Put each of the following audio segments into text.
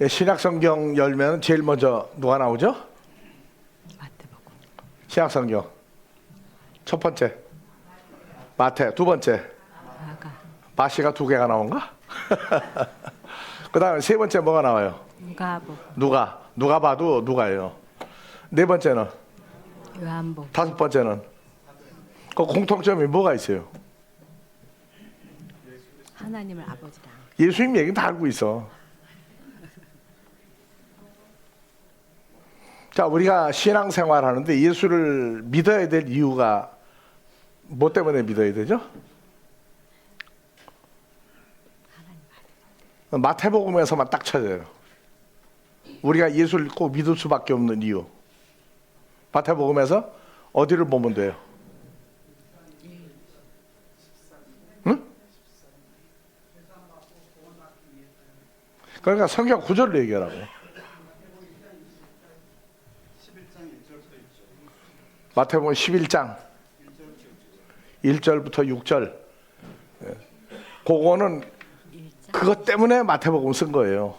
신약성경 열면 제일 먼저 누가 나오죠? 마태복음. 신약성경 첫 번째 마태, 두 번째 마가. 마시가 두 개가 나온가? 그 다음에 세 번째 뭐가 나와요? 누가복음. 누가 봐도 누가예요. 네 번째는, 요한복음. 다섯 번째는 그 공통점이 뭐가 있어요? 하나님을 아버지랑. 예수님 얘기 다 알고 있어. 자, 우리가 신앙생활 하는데 예수를 믿어야 될 이유가 뭐 때문에 믿어야 되죠? 마태복음에서만 딱 찾아요. 우리가 예수를 꼭 믿을 수밖에 없는 이유. 마태복음에서 어디를 보면 돼요? 응? 그러니까 성경 구절로 얘기하라고. 마태복음 11장 1절부터 6절. 그거는 그것 때문에 마태복음 쓴 거예요.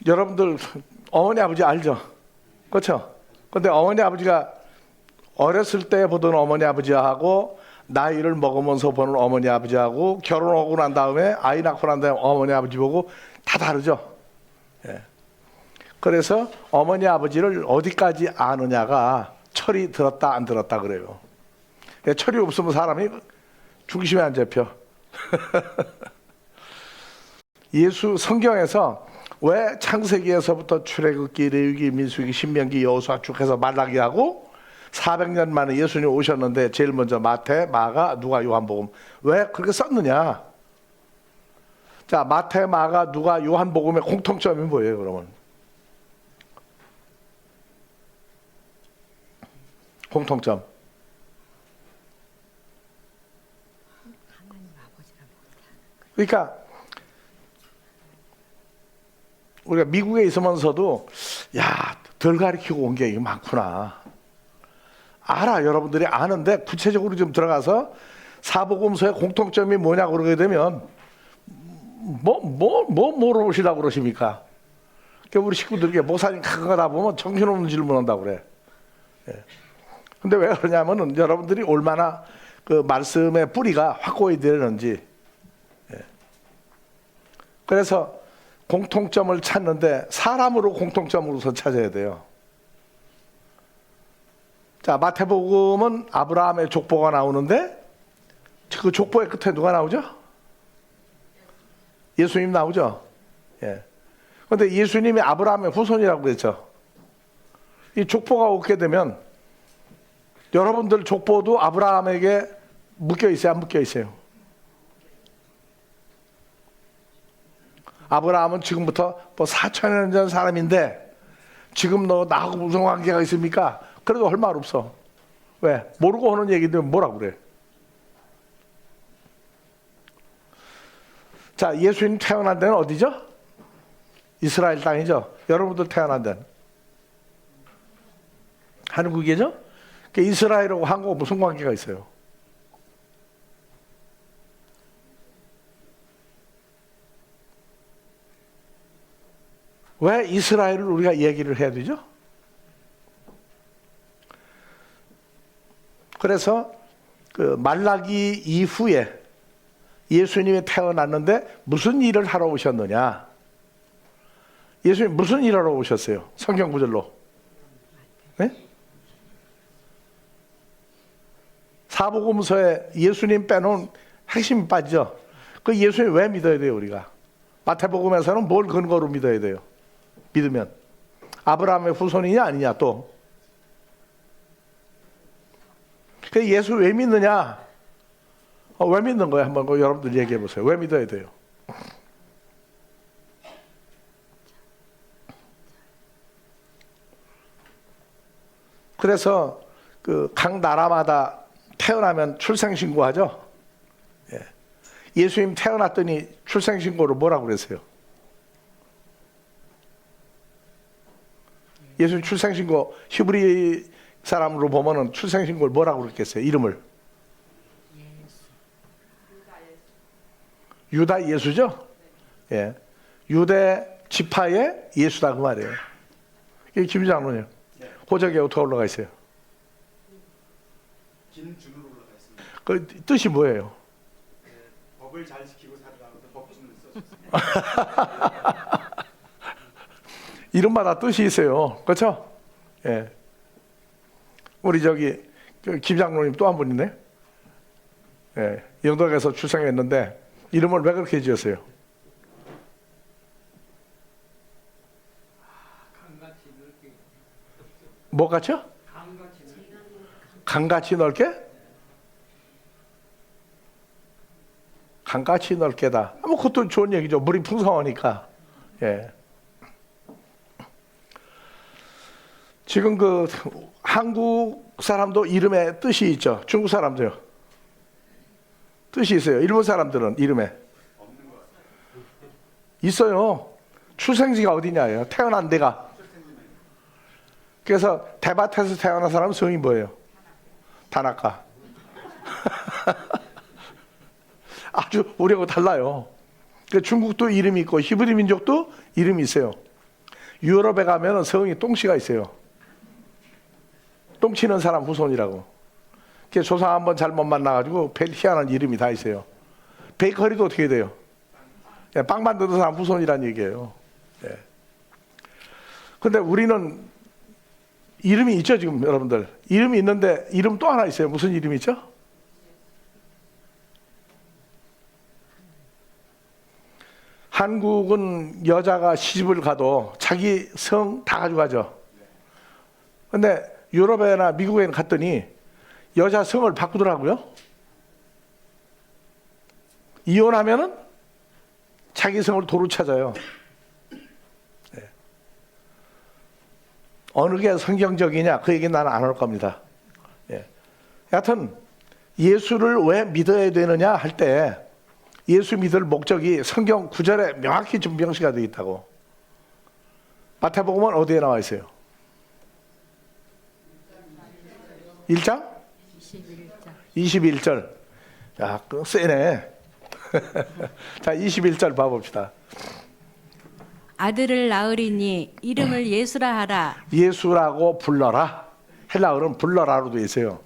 여러분들 어머니 아버지 알죠? 그렇죠? 근데 어머니 아버지가 어렸을 때 보던 어머니 아버지하고 나이를 먹으면서 보는 어머니 아버지하고 결혼하고 난 다음에 아이 낳고 난 다음에 어머니 아버지 보고 다 다르죠? 예. 그래서 어머니 아버지를 어디까지 아느냐가 철이 들었다 안 들었다 그래요. 철이 없으면 사람이 중심에 안 잡혀. 예수 성경에서 왜 창세기에서부터 출애굽기, 레위기, 민수기, 신명기, 여호수아 쭉 해서 말라기하고 400년 만에 예수님 오셨는데 제일 먼저 마태, 마가, 누가, 요한복음 왜 그렇게 썼느냐? 자, 마태, 마가, 누가, 요한복음의 공통점이 뭐예요, 그러면? 공통점. 하나님 아버지랑. 그러니까 우리가 미국에 있으면서도 야, 덜 가르치고 온 게 많구나. 알아, 여러분들이 아는데 구체적으로 좀 들어가서 사복음서의 공통점이 뭐냐고 그러게 되면 뭐 물어보시라고 그러십니까? 그러니까 우리 식구들에게 목사님 그거 다 보면 정신없는 질문한다고 그래. 예. 근데 왜 그러냐면은 여러분들이 얼마나 그 말씀의 뿌리가 확고히 되는지. 예. 그래서 공통점을 찾는데 사람으로 공통점으로서 찾아야 돼요. 자, 마태복음은 아브라함의 족보가 나오는데 그 족보의 끝에 누가 나오죠? 예수님 나오죠? 예. 근데 예수님이 아브라함의 후손이라고 그랬죠. 이 족보가 오게 되면 여러분들 족보도 아브라함에게 묶여 있어요, 안 묶여 있어요? 아브라함은 지금부터 뭐 4,000년 전 사람인데 지금 너 나하고 무슨 관계가 있습니까? 그래도 할 말 없어. 왜? 모르고 하는 얘기들 뭐라고 그래? 자, 예수님 태어난 데는 어디죠? 이스라엘 땅이죠. 여러분들 태어난 데는 한국이죠? 그러니까 이스라엘하고 한국하고 무슨 관계가 있어요? 왜 이스라엘을 우리가 얘기를 해야 되죠? 그래서 그 말라기 이후에 예수님이 태어났는데 무슨 일을 하러 오셨느냐? 예수님 무슨 일을 하러 오셨어요? 성경 구절로. 네? 사복음서에 예수님 빼놓은 핵심이 빠지죠. 그 예수님 왜 믿어야 돼요, 우리가? 마태복음에서는 뭘 근거로 믿어야 돼요? 믿으면 아브라함의 후손이냐 아니냐 또. 그 예수 왜 믿느냐? 왜 믿는 거야? 한번 여러분들 얘기해 보세요. 왜 믿어야 돼요? 그래서 그 각 나라마다 태어나면 출생신고하죠. 예. 예수님 태어났더니 출생신고를 뭐라고 그랬어요? 예수님 출생신고 히브리 사람으로 보면은 출생신고를 뭐라고 그랬겠어요? 이름을 유다 예수죠? 예. 유대 지파의 예수다 그 말이에요. 이 김 장로님, 호적에 어떻게 올라가 있어요? 김준으로 올라가 있습니다. 그 뜻이 뭐예요? 법을 잘 지키고 살아가는데 법준을 써주세요. 이름마다 뜻이 있어요. 그렇죠? 예. 우리 저기 김 장로님 또 한 분 있네. 예. 영덕에서 출생했는데 이름을 왜 그렇게 지었어요? 뭐 같죠? 강같이 넓게? 강같이 넓게다. 뭐 그것도 좋은 얘기죠. 물이 풍성하니까. 예. 지금 그 한국 사람도 이름에 뜻이 있죠. 중국 사람도요. 뜻이 있어요. 일본 사람들은 이름에 있어요. 출생지가 어디냐예요. 태어난 데가. 그래서 대밭에서 태어난 사람 성이 뭐예요? 다나카. 아주 우리하고 달라요. 중국도 이름이 있고 히브리 민족도 이름이 있어요. 유럽에 가면 성이 똥씨가 있어요. 똥치는 사람 후손이라고. 조상 한번 잘못 만나가지고 별 희한한 이름이 다 있어요. 베이커리도 어떻게 돼요? 빵 만드는 사람 후손이란 얘기예요. 근데 우리는 이름이 있죠, 지금 여러분들. 이름이 있는데 이름 또 하나 있어요. 무슨 이름이 있죠? 한국은 여자가 시집을 가도 자기 성 다 가져가죠. 근데 유럽이나 미국에 갔더니 여자 성을 바꾸더라고요. 이혼하면은 자기 성을 도로 찾아요. 어느 게 성경적이냐 그 얘기는 나는 안 할 겁니다. 여하튼 예수를 왜 믿어야 되느냐 할 때 예수 믿을 목적이 성경 구절에 명확히 좀 명시가 되어 있다고. 마태복음은 어디에 나와 있어요? 1장? 21절. 야, 그 세네. 자, 21절 봐봅시다. 아들을 낳으리니 이름을 예수라 하라. 예수라고 불러라. 헬라어는 불러라로 되어 있어요.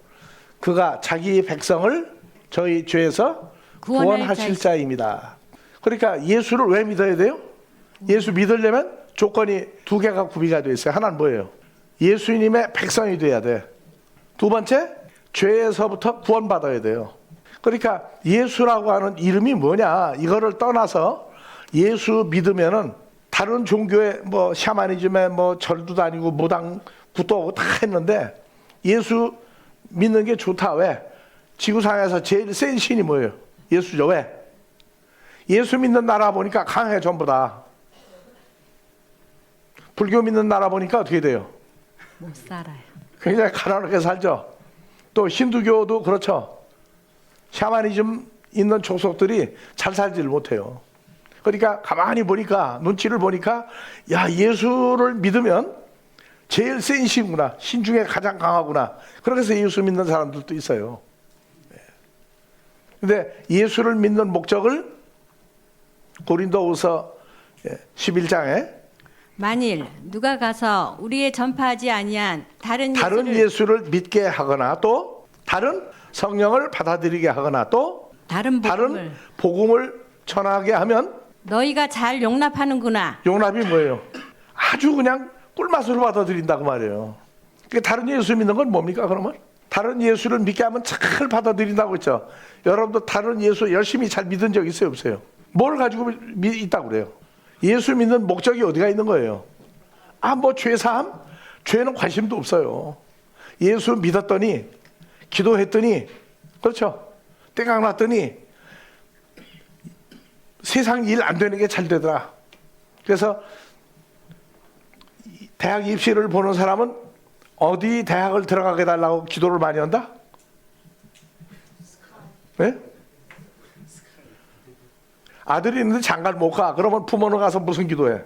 그가 자기 백성을 저희 죄에서 구원하실 자입니다. 그러니까 예수를 왜 믿어야 돼요? 예수 믿으려면 조건이 두 개가 구비가 되어 있어요. 하나는 뭐예요? 예수님의 백성이 돼야 돼. 두 번째, 죄에서부터 구원받아야 돼요. 그러니까 예수라고 하는 이름이 뭐냐 이거를 떠나서 예수 믿으면은 다른 종교에 뭐 샤머니즘에 뭐 절도 다니고 무당 굿도 하고 다 했는데 예수 믿는 게 좋다. 왜? 지구상에서 제일 센 신이 뭐예요? 예수죠. 왜? 예수 믿는 나라 보니까 강해 전부 다. 불교 믿는 나라 보니까 어떻게 돼요? 못 살아요. 굉장히 가난하게 살죠. 또 힌두교도 그렇죠. 샤머니즘 있는 족속들이 잘 살지를 못해요. 그러니까 가만히 보니까 눈치를 보니까 야 예수를 믿으면 제일 센 신구나. 신 중에 가장 강하구나. 그렇게 해서 예수 믿는 사람들도 있어요. 근데 예수를 믿는 목적을 고린도후서 11장에 만일 누가 가서 우리의 전파하지 아니한 다른 예수를 믿게 하거나 또 다른 성령을 받아들이게 하거나 또 다른 복음을 전하게 하면 너희가 잘 용납하는구나. 용납이 뭐예요? 아주 그냥 꿀맛으로 받아들인다 그 말이에요. 다른 예수 믿는 건 뭡니까 그러면? 다른 예수를 믿게 하면 잘 받아들인다고 했죠. 여러분도 다른 예수 열심히 잘 믿은 적 있어요 없어요? 뭘 가지고 있다고 그래요? 예수 믿는 목적이 어디가 있는 거예요? 뭐 죄사함? 죄는 관심도 없어요. 예수 믿었더니 기도했더니 그렇죠. 때가 났더니 세상 일 안 되는 게 잘 되더라. 그래서 대학 입시를 보는 사람은 어디 대학을 들어가게 달라고 기도를 많이 한다? 네? 아들이 있는데 장가를 못 가. 그러면 부모는 가서 무슨 기도해?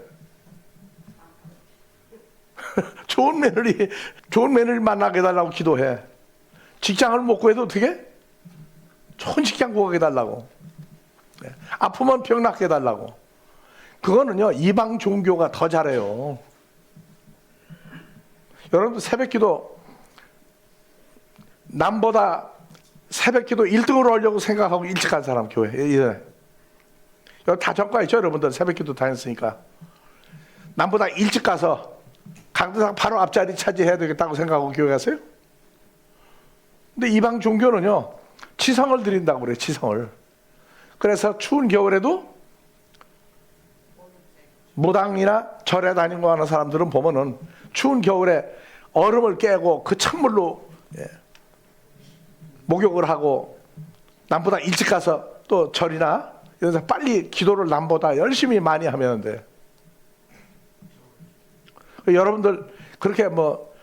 좋은 며느리 만나게 달라고 기도해. 직장을 못 구해도 어떻게? 좋은 직장 구하게 달라고. 아프면 병 낫게 해달라고. 그거는요, 이방 종교가 더 잘해요. 여러분들 새벽기도 남보다 새벽기도 1등으로 하려고 생각하고 일찍 간 사람 교회. 예. 여기 다 전과 있죠, 여러분들. 새벽기도 다녔으니까. 남보다 일찍 가서 강대상 바로 앞자리 차지해야 되겠다고 생각하고 교회 가세요? 근데 이방 종교는요, 치성을 드린다고 그래요, 치성을. 그래서 추운 겨울에도 무당이나 절에 다니고 하는 사람들은 보면은 추운 겨울에 얼음을 깨고 그 찬물로 목욕을 하고 남보다 일찍 가서 또 절이나 이래서 빨리 기도를 남보다 열심히 많이 하면 돼. 여러분들 그렇게 뭐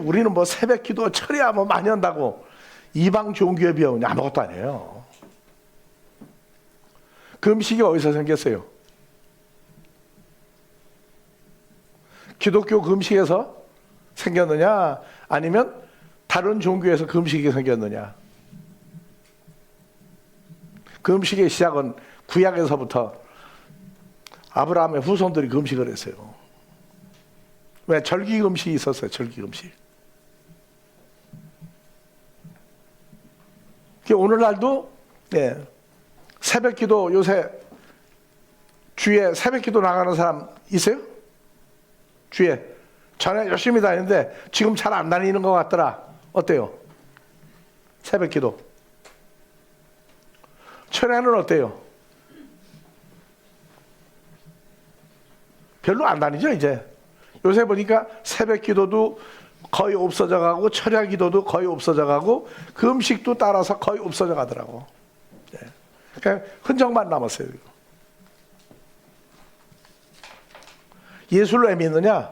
우리는 뭐 새벽 기도 철야 뭐 많이 한다고 이방 종교에 비하면 아무것도 아니에요. 금식이 어디서 생겼어요? 기독교 금식에서 생겼느냐 아니면 다른 종교에서 금식이 생겼느냐? 금식의 시작은 구약에서부터 아브라함의 후손들이 금식을 했어요. 왜? 절기 금식이 있었어요. 절기 금식. 오늘날도 새벽 기도 요새 주에 새벽 기도 나가는 사람 있어요? 주에 전에 열심히 다니는데 지금 잘 안 다니는 것 같더라. 어때요? 새벽 기도. 철야는 어때요? 별로 안 다니죠 이제. 요새 보니까 새벽 기도도 거의 없어져 가고 철야 기도도 거의 없어져 가고 금식도 따라서 거의 없어져 가더라고. 그냥 흔적만 남았어요. 예수를 왜 믿느냐?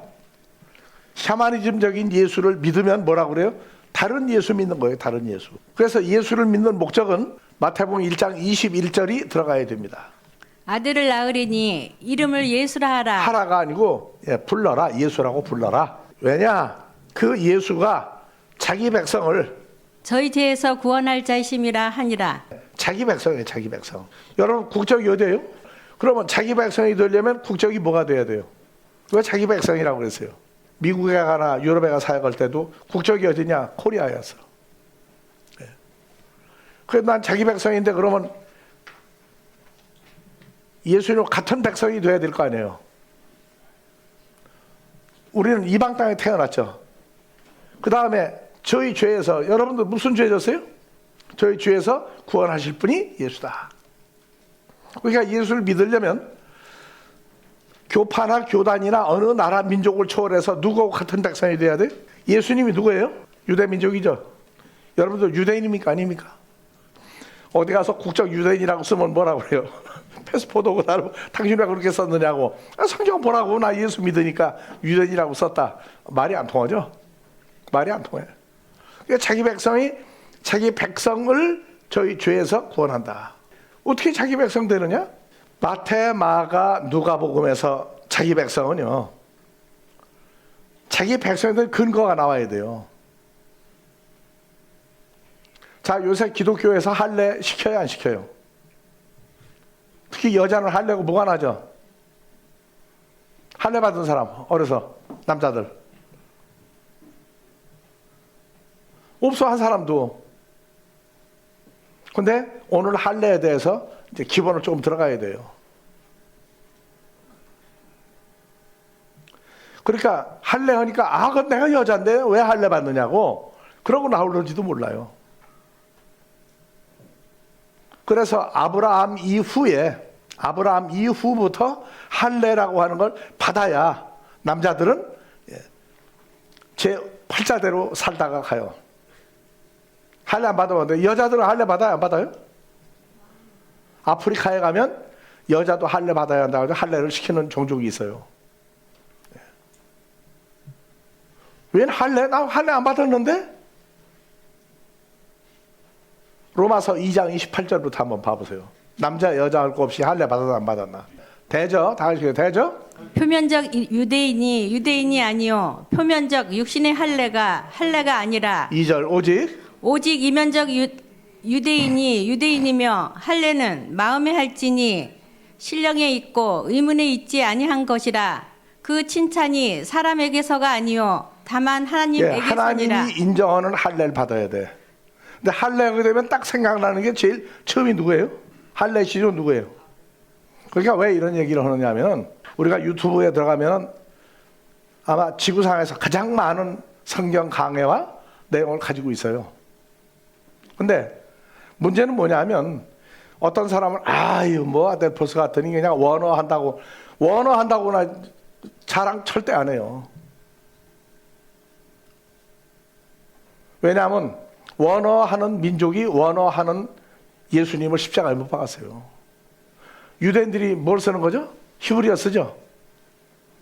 샤머니즘적인 예수를 믿으면 뭐라고 그래요? 다른 예수 믿는 거예요. 다른 예수. 그래서 예수를 믿는 목적은 마태복음 1장 21절이 들어가야 됩니다. 아들을 낳으리니 이름을 예수라 하라. 하라가 아니고 불러라. 예수라고 불러라. 왜냐? 그 예수가 자기 백성을 저희 죄에서 구원할 자이심이라 하니라. 자기 백성이에요. 자기 백성. 여러분 국적이 어디예요? 그러면 자기 백성이 되려면 국적이 뭐가 돼야 돼요? 왜 자기 백성이라고 그랬어요? 미국에 가나 유럽에 가 사역할 때도 국적이 어디냐? 코리아였어. 그래서 난 자기 백성인데 그러면 예수님 같은 백성이 돼야 될 거 아니에요. 우리는 이방 땅에 태어났죠. 그 다음에 저희 죄에서 여러분들 무슨 죄 졌어요? 저희 죄에서 구원하실 분이 예수다. 그러니까 예수를 믿으려면 교파나 교단이나 어느 나라 민족을 초월해서 누구하고 같은 백성이 돼야 돼? 예수님이 누구예요? 유대 민족이죠. 여러분들 유대인입니까 아닙니까? 어디 가서 국적 유대인이라고 쓰면 뭐라고 그래요? 패스포드고 나를 당신이 왜 그렇게 썼느냐고. 성경 보라고. 나 예수 믿으니까 유대인이라고 썼다. 말이 안 통하죠. 말이 안 통해. 그러니까 자기 백성을 저희 죄에서 구원한다. 어떻게 자기 백성 되느냐? 마태, 마가, 누가복음에서 자기 백성은요, 자기 백성들 근거가 나와야 돼요. 자, 요새 기독교에서 할례 시켜요, 안 시켜요? 특히 여자는 할례고 무관하죠. 할례 받은 사람 어려서 남자들 없어 한 사람도. 근데 오늘 할례에 대해서 이제 기본을 조금 들어가야 돼요. 그러니까 할례 하니까 그건 내가 여자인데 왜 할례 받느냐고 그러고 나오는지도 몰라요. 그래서 아브라함 이후부터 할례라고 하는 걸 받아야 남자들은 제 팔자대로 살다가 가요. 할례 안 받으면 여자들은 할례 받아요, 안 받아요? 아프리카에 가면 여자도 할례 받아야 한다고 해서 할례를 시키는 종족이 있어요. 웬 할례? 나 할례 안 받았는데? 로마서 2장 28절부터 한번 봐보세요. 남자 여자 할 거 없이 할례 받았나 안 받았나? 되죠? 다 하시고요. 되죠? 표면적 유대인이 아니요 표면적 육신의 할례가 아니라 2절 오직 오직 이면적 유대인이며 할례는 마음에 할지니 신령에 있고 의문에 있지 아니한 것이라. 그 칭찬이 사람에게서가 아니요 다만 예, 하나님에게서니라. 하나님이 인정하는 할례를 받아야 돼. 근데 할례가 되면 딱 생각나는 게 제일 처음이 누구예요? 할례 시조 누구예요? 그러니까 왜 이런 얘기를 하느냐면 우리가 유튜브에 들어가면 아마 지구상에서 가장 많은 성경 강해와 내용을 가지고 있어요. 근데 문제는 뭐냐면 어떤 사람은 아유 뭐 아델포스 같더니 그냥 원어한다고나 자랑 절대 안 해요. 왜냐하면 원어하는 민족이 원어하는 예수님을 십자가에 못 박았어요. 유대인들이 뭘 쓰는 거죠? 히브리어 쓰죠.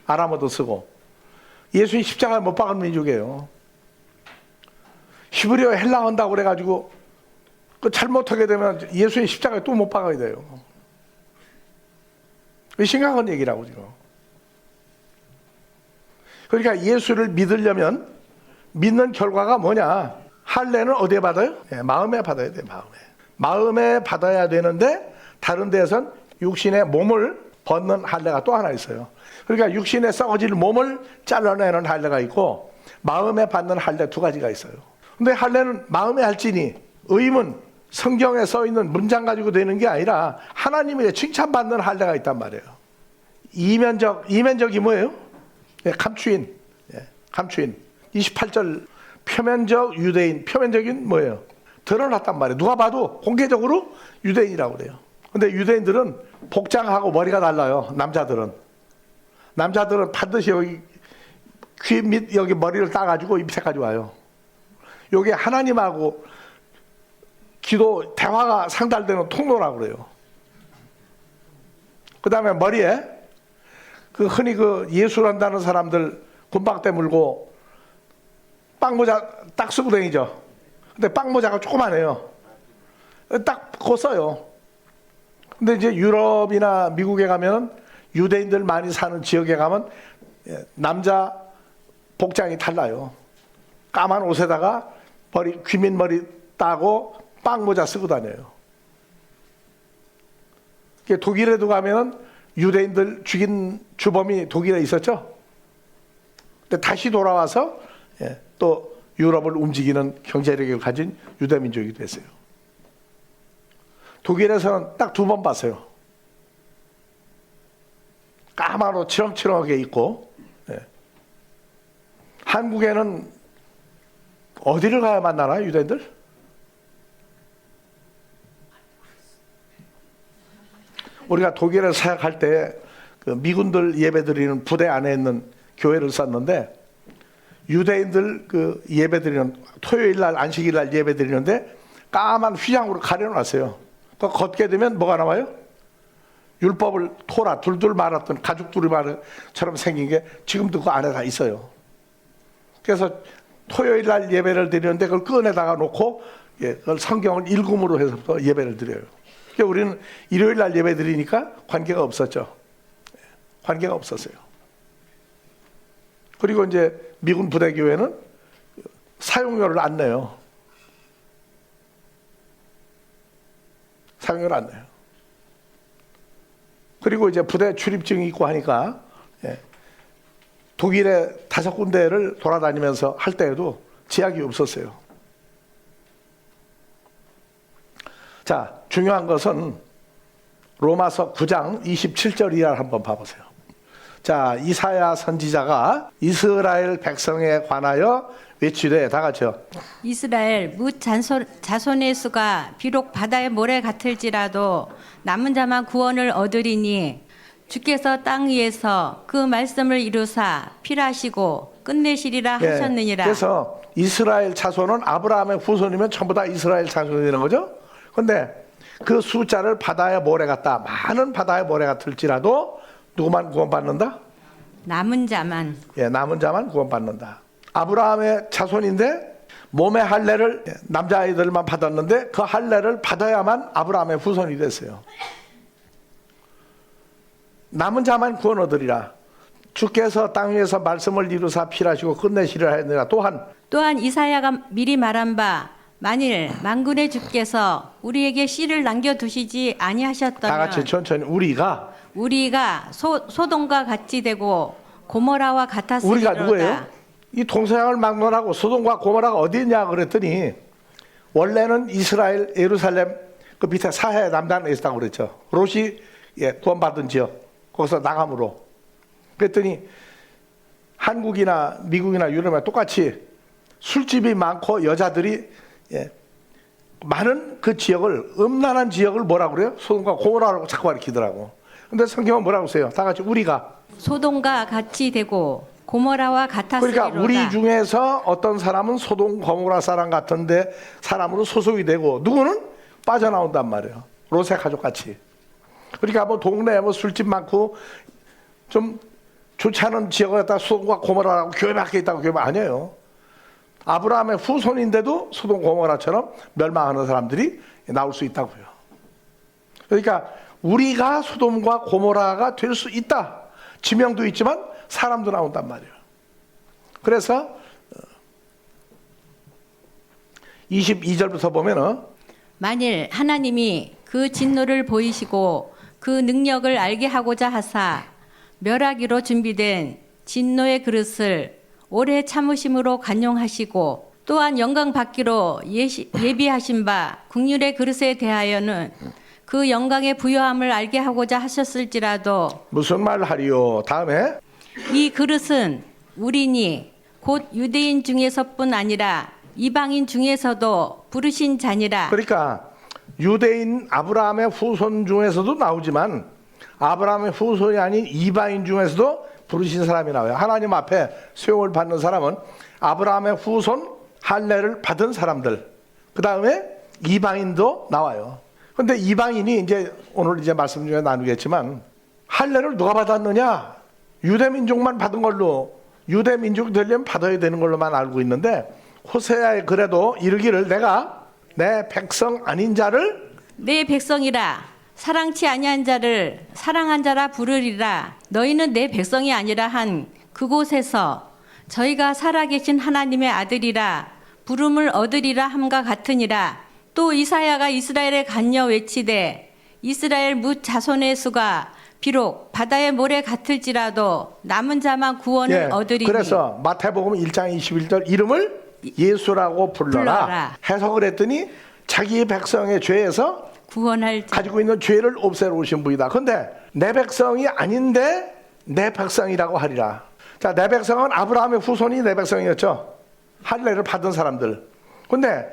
아람어도 쓰고. 예수님 십자가에 못 박은 민족이에요. 히브리어 헬라어 한다고 그래가지고 그 잘못하게 되면 예수님 십자가에 또 못 박아야 돼요. 심각한 얘기라고 지금. 그러니까 예수를 믿으려면 믿는 결과가 뭐냐? 할례는 어디에 받아요? 네, 마음에 받아야 돼. 마음에 받아야 되는데 다른 데에선 육신의 몸을 벗는 할례가 또 하나 있어요. 그러니까 육신에 썩어질 몸을 잘라내는 할례가 있고 마음에 받는 할례 두 가지가 있어요. 근데 할례는 마음에 할지니 의문 성경에 써 있는 문장 가지고 되는 게 아니라 하나님의 칭찬받는 할례가 있단 말이에요. 이면적이 뭐예요? 네, 감추인. 28절 표면적 유대인, 표면적인 뭐예요? 드러났단 말이에요. 누가 봐도 공개적으로 유대인이라고 그래요. 근데 유대인들은 복장하고 머리가 달라요. 남자들은 반드시 여기 귀 밑 여기 머리를 따가지고 입새까지 와요. 여기 하나님하고 기도 대화가 상달되는 통로라고 그래요. 그 다음에 머리에 그 흔히 그 예술한다는 사람들 곤박대 물고 빵모자 딱 쓰고 다니죠. 근데 빵모자가 조그만해요. 딱 그거 써요. 근데 이제 유럽이나 미국에 가면 유대인들 많이 사는 지역에 가면 남자 복장이 달라요. 까만 옷에다가 귀밑머리 따고 빵모자 쓰고 다녀요. 독일에도 가면 유대인들 죽인 주범이 독일에 있었죠. 근데 다시 돌아와서 또 유럽을 움직이는 경제력을 가진 유대민족이 됐어요. 독일에서는 딱 2번 봤어요. 까만 옷 치렁치렁하게 입고. 한국에는 어디를 가야 만나나 유대인들? 우리가 독일에 사역할 때 그 미군들 예배드리는 부대 안에 있는 교회를 썼는데 유대인들 그 예배드리는 토요일 날 안식일 날 예배드리는데 까만 휘장으로 가려놨어요. 걷게 되면 뭐가 나와요? 율법을 토라 둘둘 말았던 가죽둘이 말처럼 생긴 게 지금도 그 안에 다 있어요. 그래서 토요일 날 예배를 드리는데 그걸 꺼내다가 놓고 그걸 성경을 읽음으로 해서 예배를 드려요. 그러니까 우리는 일요일 날 예배 드리니까 관계가 없었죠. 관계가 없었어요. 그리고 이제 미군 부대 교회는 사용료를 안 내요. 사용료를 안 내요. 그리고 이제 부대 출입증이 있고 하니까 독일에 5군데를 돌아다니면서 할 때에도 제약이 없었어요. 자, 중요한 것은 로마서 9장 27절 이하를 한번 봐보세요. 자, 이사야 선지자가 이스라엘 백성에 관하여 외치되 다 같이요. 이스라엘 뭇 자손의 수가 비록 바다의 모래 같을지라도 남은 자만 구원을 얻으리니 주께서 땅 위에서 그 말씀을 이루사 필하시고 끝내시리라 하셨느니라. 그래서 이스라엘 자손은 아브라함의 후손이면 전부 다 이스라엘 자손이 되는 거죠. 그런데 그 숫자를 바다의 모래 같다. 많은 바다의 모래 같을지라도 누구만 구원받는다? 남은 자만. 남은 자만 구원받는다. 아브라함의 자손인데 몸의 할례를 남자아이들만 받았는데 그 할례를 받아야만 아브라함의 후손이 됐어요. 남은 자만 구원 얻으리라. 주께서 땅 위에서 말씀을 이루사 필하시고 끝내시리라 하느니라. 또한 이사야가 미리 말한 바 만일 만군의 주께서 우리에게 씨를 남겨두시지 다 같이 아니하셨다면 천천히 우리가 소돔과 같이 되고 고모라와 같았으리로다. 우리가 누구예요? 이 동서양을 막론하고 소돔과 고모라가 어디 있냐 그랬더니 원래는 이스라엘 예루살렘 그 밑에 사해 남단에 있었다고 그랬죠. 롯이 구원받은 지역 거기서 나감으로 그랬더니 한국이나 미국이나 유럽이나 똑같이 술집이 많고 여자들이 많은 그 지역을 음란한 지역을 뭐라고 그래요? 소돔과 고모라라고 자꾸 가리키더라고. 근데 성경은 뭐라고 써요? 다 같이 우리가 소돔과 같이 되고 고모라와 같았으리로다. 그러니까 우리 중에서 어떤 사람은 소돔 고모라 사람 같은데 사람으로 소속이 되고 누구는 빠져나온단 말이에요. 롯의 가족 같이. 그러니까 뭐 동네에 뭐 술집 많고 좀 좋지 않은 지역에 갖다 소돔과 고모라라고 교회 밖에 있다고 교회 아니에요. 아브라함의 후손인데도 소돔 고모라처럼 멸망하는 사람들이 나올 수 있다고요. 그러니까 우리가 소돔과 고모라가 될 수 있다. 지명도 있지만 사람도 나온단 말이에요. 그래서 22절부터 보면은 만일 하나님이 그 진노를 보이시고 그 능력을 알게 하고자 하사 멸하기로 준비된 진노의 그릇을 오래 참으심으로 간용하시고 또한 영광 받기로 예비하신 바 국률의 그릇에 대하여는 그 영광의 부요함을 알게 하고자 하셨을지라도 무슨 말 하리요? 다음에 이 그릇은 우리니 곧 유대인 중에서뿐 아니라 이방인 중에서도 부르신 자니라. 그러니까 유대인 아브라함의 후손 중에서도 나오지만 아브라함의 후손이 아닌 이방인 중에서도 부르신 사람이 나와요. 하나님 앞에 수용을 받는 사람은 아브라함의 후손 할례를 받은 사람들. 그 다음에 이방인도 나와요. 근데 이방인이 이제 오늘 이제 말씀 중에 나누겠지만 할례를 누가 받았느냐? 유대 민족만 받은 걸로 유대 민족이 되려면 받아야 되는 걸로만 알고 있는데 호세아의 글에도 이르기를 내가 내 백성 아닌 자를 내 백성이라 사랑치 아니한 자를 사랑한 자라 부르리라. 너희는 내 백성이 아니라 한 그곳에서 저희가 살아계신 하나님의 아들이라 부름을 얻으리라 함과 같으니라. 또 이사야가 이스라엘에 간여 외치되 이스라엘 뭇 자손의 수가 비록 바다의 모래 같을지라도 남은 자만 구원을 얻으리니. 그래서 마태복음 1장 21절 이름을 예수라고 불러라. 해석을 했더니 자기 백성의 죄에서 구원할 자. 가지고 있는 죄를 없애러 오신 분이다. 근데 내 백성이 아닌데 내 백성이라고 하리라. 자, 내 백성은 아브라함의 후손이 내 백성이었죠. 할례를 받은 사람들. 근데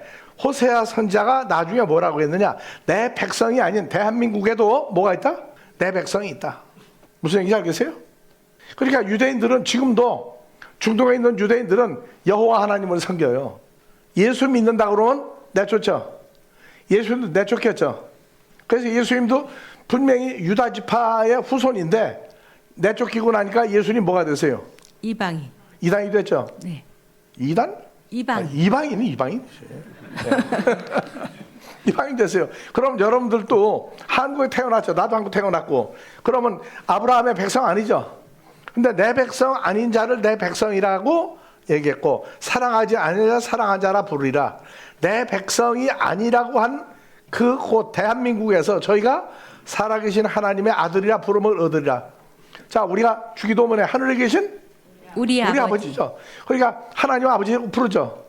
호세아 선지자가 나중에 뭐라고 했느냐? 내 백성이 아닌 대한민국에도 뭐가 있다? 내 백성이 있다. 무슨 얘기인지 알겠어요? 그러니까 유대인들은 지금도 중동에 있는 유대인들은 여호와 하나님을 섬겨요. 예수 믿는다 그러면 내쫓죠. 예수님도 내쫓겠죠. 그래서 예수님도 분명히 유다 지파의 후손인데 내쫓기고 나니까 예수님 뭐가 되세요? 이방인. 이단이 됐죠. 네. 이단? 이방인. 이방인이지. 이방인 됐어요. 그럼 여러분들도 한국에 태어났죠. 나도 한국 태어났고. 그러면 아브라함의 백성 아니죠. 근데 내 백성 아닌 자를 내 백성이라고 얘기했고 사랑하지 않은 자 사랑한 자라 부르리라. 내 백성이 아니라고 한 그 곳 대한민국에서 저희가 살아계신 하나님의 아들이라 부름을 얻으리라. 자, 우리가 주기도문에 하늘에 계신 우리 아버지죠. 그러니까 하나님 아버지라고 부르죠.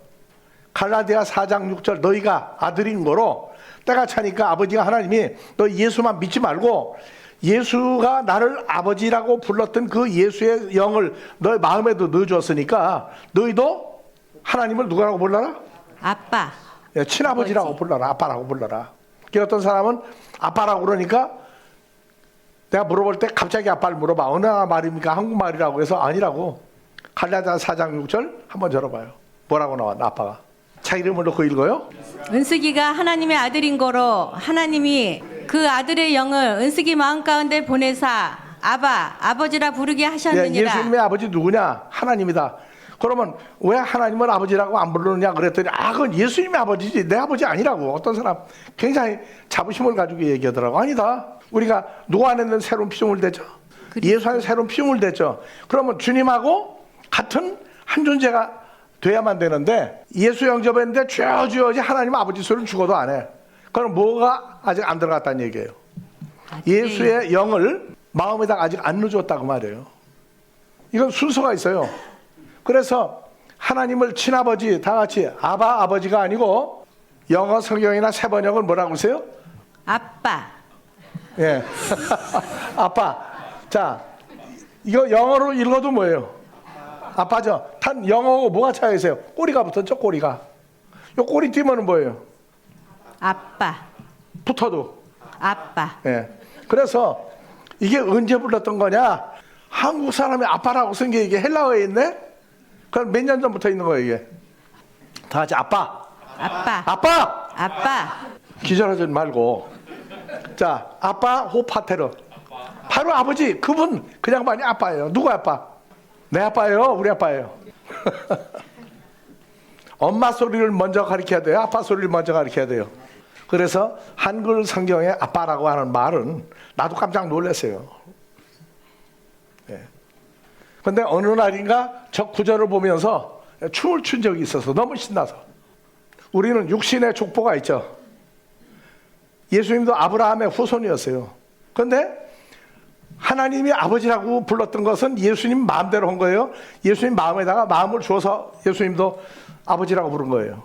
갈라디아 4장 6절 너희가 아들인 거로 때가 차니까 아버지가 하나님이 너 예수만 믿지 말고 예수가 나를 아버지라고 불렀던 그 예수의 영을 너의 마음에도 넣어주었으니까 너희도 하나님을 누구라고 불러라? 아빠. 친아버지라고 아버지. 불러라. 아빠라고 불러라. 어떤 사람은 아빠라고 그러니까 내가 물어볼 때 갑자기 아빠를 물어봐. 어느 나라 말입니까? 한국말이라고 해서 아니라고. 갈라디아 4장 6절 한번 열어봐요. 뭐라고 나와? 아빠가. 자기 이름을 넣고 읽어요? 은숙이가 하나님의 아들인 거로 하나님이 그 아들의 영을 은숙이 마음 가운데 보내사 아버지라 부르게 하셨느니라. 예수님의 아버지 누구냐? 하나님이다. 그러면 왜 하나님을 아버지라고 안 부르느냐 그랬더니 그건 예수님의 아버지지 내 아버지 아니라고. 어떤 사람 굉장히 자부심을 가지고 얘기하더라고. 아니다. 우리가 누구 안에는 새로운 피조물 됐죠. 예수 안에 새로운 피조물 됐죠. 그러면 주님하고 같은 한 존재가 돼야만 되는데 예수 영접했는데 주여주여지 하나님 아버지 소리를 죽어도 안 해. 그럼 뭐가 아직 안 들어갔다는 얘기예요. 예수의 영을 마음에다 아직 안 넣어줬다고 말이에요. 이건 순서가 있어요. 그래서 하나님을 친아버지 다 같이 아바 아버지가 아니고 영어 성경이나 세번역을 뭐라고 하세요? 아빠. 예. 아빠. 자, 이거 영어로 읽어도 뭐예요? 아빠죠. 단 영어하고 뭐가 차이 있어요? 꼬리가 붙었죠, 꼬리가. 요 꼬리 띄면은 뭐예요? 아빠. 붙어도. 아빠. 예. 그래서 이게 언제 불렀던 거냐? 한국 사람이 아빠라고 쓴 게 이게 헬라어에 있네? 그럼 몇 년 전부터 있는 거예요, 이게? 다 같이 아빠. 아빠. 아빠! 아빠. 기절하지 말고. 자, 아빠 호파테르. 바로 아버지. 그분 그냥 많이 아빠예요. 누구 아빠? 내 아빠예요. 우리 아빠예요. 엄마 소리를 먼저 가르쳐야 돼요. 아빠 소리를 먼저 가르쳐야 돼요. 그래서 한글 성경에 아빠라고 하는 말은 나도 깜짝 놀랐어요. 예. 근데 어느 날인가 저 구절을 보면서 춤을 춘 적이 있어서 너무 신나서. 우리는 육신의 족보가 있죠. 예수님도 아브라함의 후손이었어요. 그런데 하나님이 아버지라고 불렀던 것은 예수님 마음대로 한 거예요. 예수님 마음에다가 마음을 주어서 예수님도 아버지라고 부른 거예요.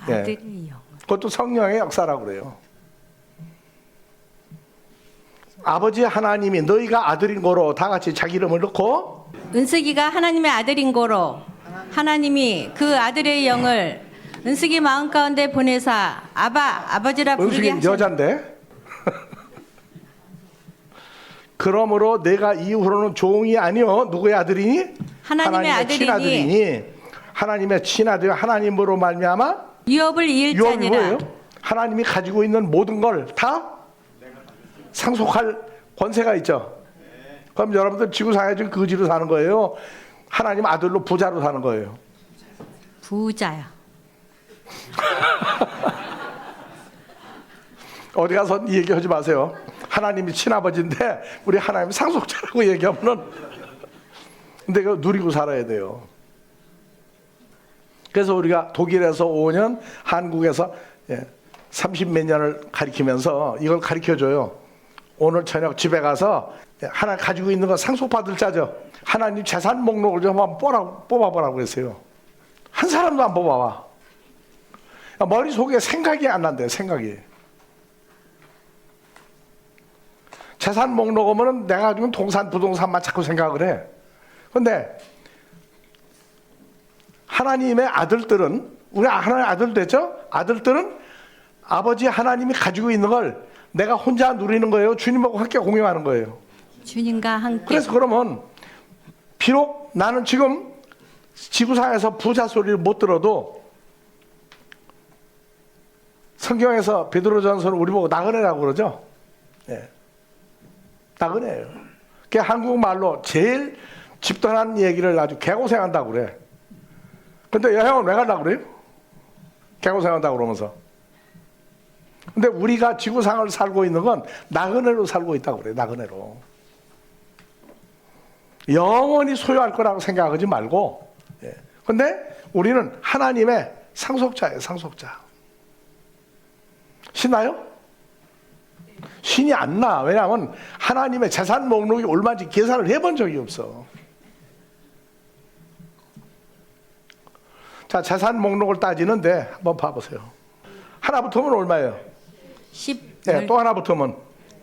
아들의 영. 그것도 성령의 역사라고 그래요. 아버지 하나님이 너희가 아들인 거로 다 같이 자기 이름을 넣고 은숙이가 하나님의 아들인 거로 하나님이 그 아들의 영을 은숙이 마음 가운데 보내사 아버지라 부르게 은숙이는 하셨. 여잔데 그러므로 내가 이후로는 종이 아니요 누구의 아들이니? 하나님의 아들이니 친아들이니 하나님의 친아들 하나님으로 말미암아 유업을 이을 유업이 자니라. 뭐예요? 하나님이 가지고 있는 모든 걸 다 상속할 권세가 있죠. 그럼 여러분들 지구상에 지금 거지로 사는 거예요? 하나님 아들로 부자로 사는 거예요? 부자야. 어디 가서 이 얘기하지 마세요. 하나님이 친아버지인데 우리 하나님 상속자라고 얘기하면은 근데 그거 누리고 살아야 돼요. 그래서 우리가 독일에서 5년, 한국에서 30몇 년을 가르치면서 이걸 가르쳐줘요. 오늘 저녁 집에 가서 하나 가지고 있는 거 상속받을 자죠. 하나님 재산 목록을 좀 한번 뽑아보라고 했어요. 한 사람도 안 뽑아봐. 머릿속에 생각이 안 난대요. 생각이. 재산 목록 오면은 내가 가지고 있는 동산, 부동산만 자꾸 생각을 해. 근데 하나님의 아들들은 우리 하나님의 아들 됐죠? 아들들은 아버지 하나님이 가지고 있는 걸 내가 혼자 누리는 거예요? 주님하고 함께 공유하는 거예요? 주님과 함께. 그래서 그러면 비록 나는 지금 지구상에서 부자 소리를 못 들어도 성경에서 베드로전서를 우리 보고 나그네라고 그러죠? 예. 나그네예요. 그게 한국말로 제일 집단한 얘기를 아주 개고생한다고 그래. 근데 여행은 왜 가려고 그래요? 개고생한다고 그러면서. 근데 우리가 지구상을 살고 있는 건 나그네로 살고 있다고 그래요. 나그네로. 영원히 소유할 거라고 생각하지 말고. 예. 근데 우리는 하나님의 상속자예요. 상속자. 신나요? 신이 안 나. 왜냐하면 하나님의 재산 목록이 얼마인지 계산을 해본 적이 없어. 자, 재산 목록을 따지는데 한번 봐보세요. 하나 붙으면 얼마예요? 10, 네, 또 하나 붙으면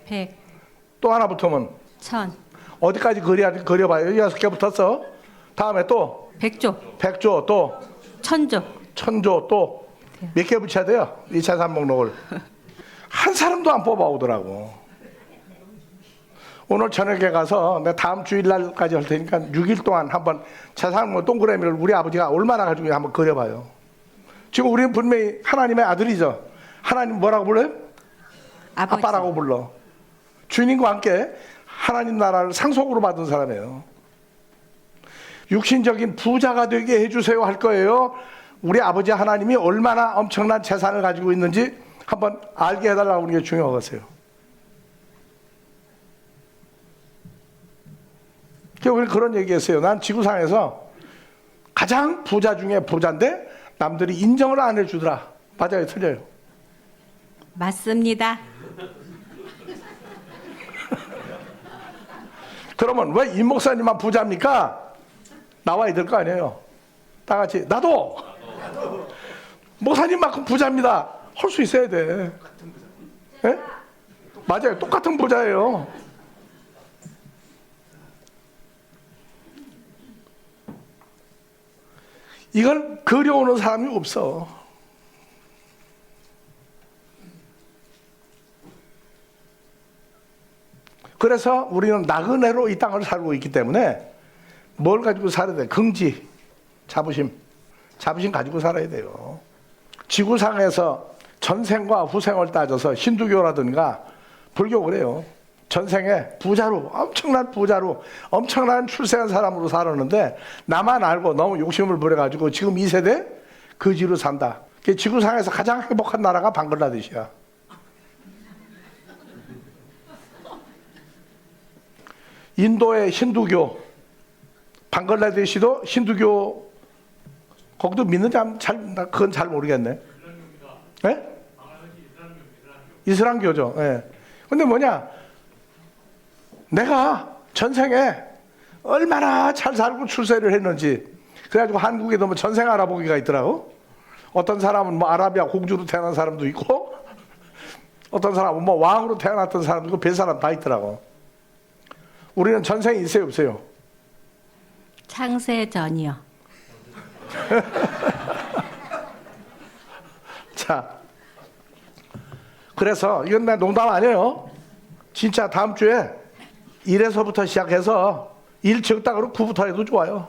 100, 또 하나 붙으면 1000, 어디까지 그려봐요? 6개 붙었어. 다음에 또 100조, 100조 또 1000조. 1000조 또 몇 개 붙여야 돼요? 이 재산 목록을 한 사람도 안 뽑아오더라고. 오늘 저녁에 가서 내가 다음 주일날까지 할 테니까 6일 동안 한번 재산 목록 동그라미를 우리 아버지가 얼마나 가지고 있는지 한번 그려봐요. 지금 우리는 분명히 하나님의 아들이죠. 하나님 뭐라고 불러요? 아버지. 아빠라고 불러. 주님과 함께 하나님 나라를 상속으로 받은 사람이에요. 육신적인 부자가 되게 해주세요 할 거예요. 우리 아버지 하나님이 얼마나 엄청난 재산을 가지고 있는지 한번 알게 해달라고 하는 게 중요하겠어요. 우리는 그런 얘기했어요. 난 지구상에서 가장 부자 중에 부자인데 남들이 인정을 안 해주더라. 맞아요, 틀려요? 맞습니다. 그러면 왜 임 목사님만 부자입니까? 나와야 될 거 아니에요. 다 같이 나도 목사님만큼 부자입니다. 할 수 있어야 돼. 예? 맞아요. 똑같은 부자예요. 이걸 그려오는 사람이 없어. 그래서 우리는 나그네로 이 땅을 살고 있기 때문에 뭘 가지고 살아야 돼? 긍지, 자부심 가지고 살아야 돼요. 지구상에서 전생과 후생을 따져서 힌두교라든가 불교 그래요. 전생에 부자로, 엄청난 부자로, 엄청난 출세한 사람으로 살았는데 나만 알고 너무 욕심을 부려가지고 지금 이 세대 거지로 산다. 지구상에서 가장 행복한 나라가 방글라데시야. 인도의 힌두교, 방글라데시도 힌두교, 거기도 믿는지 그건 잘 모르겠네. 네? 이슬람교죠. 예. 근데 뭐냐? 내가 전생에 얼마나 잘 살고 출세를 했는지, 그래가지고 한국에도 뭐 전생 알아보기가 있더라고. 어떤 사람은 뭐 아라비아 공주로 태어난 사람도 있고, 어떤 사람은 뭐 왕으로 태어났던 사람도 있고, 별 사람 다 있더라고. 우리는 전생이 있어요, 없어요? 창세 전이요. 자, 그래서 이건 내 농담 아니에요. 진짜 다음 주에 1에서부터 시작해서 1 적당으로 9부터 해도 좋아요.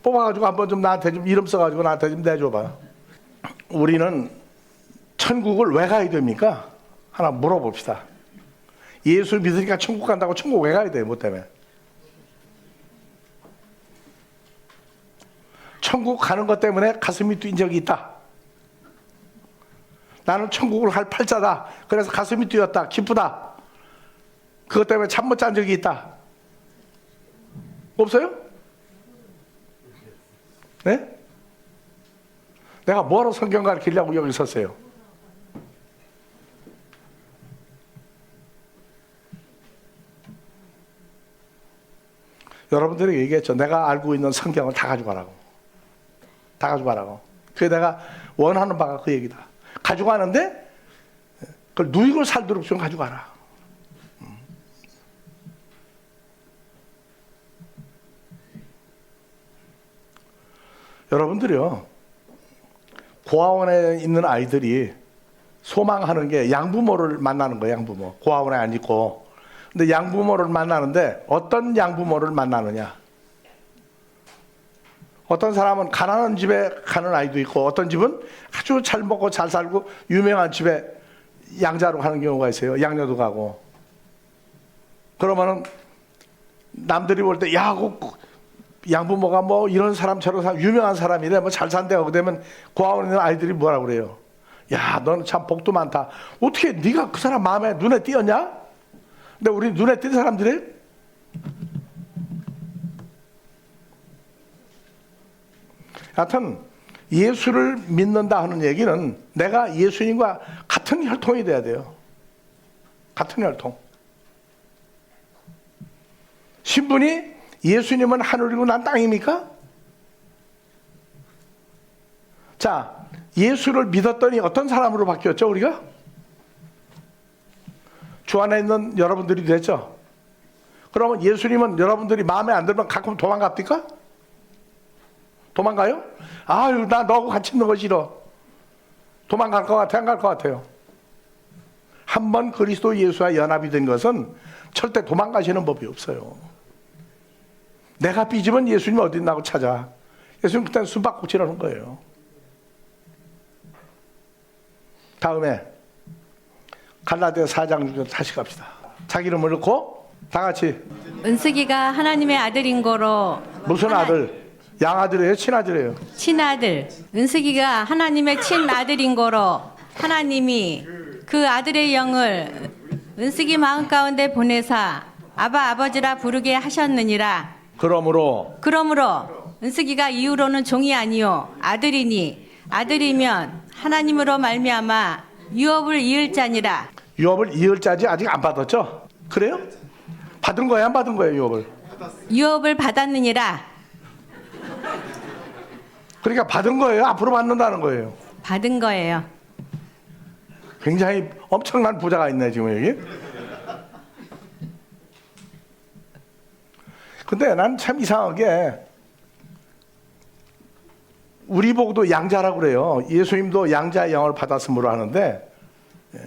뽑아가지고 한번 좀 나한테 좀 이름 써가지고 나한테 좀 내줘봐. 우리는 천국을 왜 가야 됩니까? 하나 물어봅시다. 예수 믿으니까 천국 간다고 천국 왜 가야 돼요? 뭐 때문에? 천국 가는 것 때문에 가슴이 뛴 적이 있다. 나는 천국을 갈 팔자다. 그래서 가슴이 뛰었다. 기쁘다. 그것 때문에 잠 못 잔 적이 있다. 없어요? 네? 내가 뭐하러 성경 가르치려고 여기 섰어요? 여러분들이 얘기했죠. 내가 알고 있는 성경을 다 가져가라고. 다 가져가라고. 그게 내가 원하는 바가 그 얘기다. 가져가는데 그걸 누이고 살도록 좀 가져가라. 여러분들이요, 고아원에 있는 아이들이 소망하는 게 양부모를 만나는 거예요. 양부모. 고아원에 안 있고. 근데 양부모를 만나는데 어떤 양부모를 만나느냐? 어떤 사람은 가난한 집에 가는 아이도 있고, 어떤 집은 아주 잘 먹고 잘 살고 유명한 집에 양자로 가는 경우가 있어요. 양녀도 가고. 그러면은 남들이 볼 때, 야, 그 양부모가 뭐 이런 사람 저런 사람 유명한 사람이래, 뭐 잘 산대. 하고 되면 고아원에 있는 아이들이 뭐라 그래요? 야, 너는 참 복도 많다. 어떻게 네가 그 사람 마음에 눈에 띄었냐? 근데 우리 눈에 띈 사람들이 하여튼 예수를 믿는다 하는 얘기는 내가 예수님과 같은 혈통이 돼야 돼요. 같은 혈통. 신분이 예수님은 하늘이고 난 땅입니까? 자, 예수를 믿었더니 어떤 사람으로 바뀌었죠, 우리가? 주 안에 있는 여러분들이 됐죠? 그러면 예수님은 여러분들이 마음에 안 들면 가끔 도망갑니까? 도망가요? 아유, 나 너하고 같이 있는 거 싫어. 도망갈 것 같아, 안 갈 것 같아요? 한번 그리스도 예수와 연합이 된 것은 절대 도망가시는 법이 없어요. 내가 삐지면 예수님 어디 있나고 찾아. 예수님 그때는 숨바꼭질하는 거예요. 다음에 갈라디아 4장 중에 다시 갑시다. 자기 이름을 넣고 다 같이. 은숙이가 하나님의 아들인 거로. 무슨 아들? 양아들이에요? 친아들이에요? 친아들. 은숙이가 하나님의 친아들인 거로 하나님이 그 아들의 영을 은숙이 마음 가운데 보내사 아바 아버지라 부르게 하셨느니라. 그러므로 은숙이가 이후로는 종이 아니요 아들이니 아들이면 하나님으로 말미암아 유업을 이을 자니라. 유업을 이을 자지 아직 안 받았죠? 그래요? 받은 거예요, 안 받은 거예요, 유업을? 유업을 받았느니라. 그러니까 받은 거예요, 앞으로 받는다는 거예요. 받은 거예요. 굉장히 엄청난 부자가 있네 지금 여기. 근데 난 참 이상하게 우리 보고도 양자라고 그래요. 예수님도 양자의 영을 받았음으로 하는데, 예.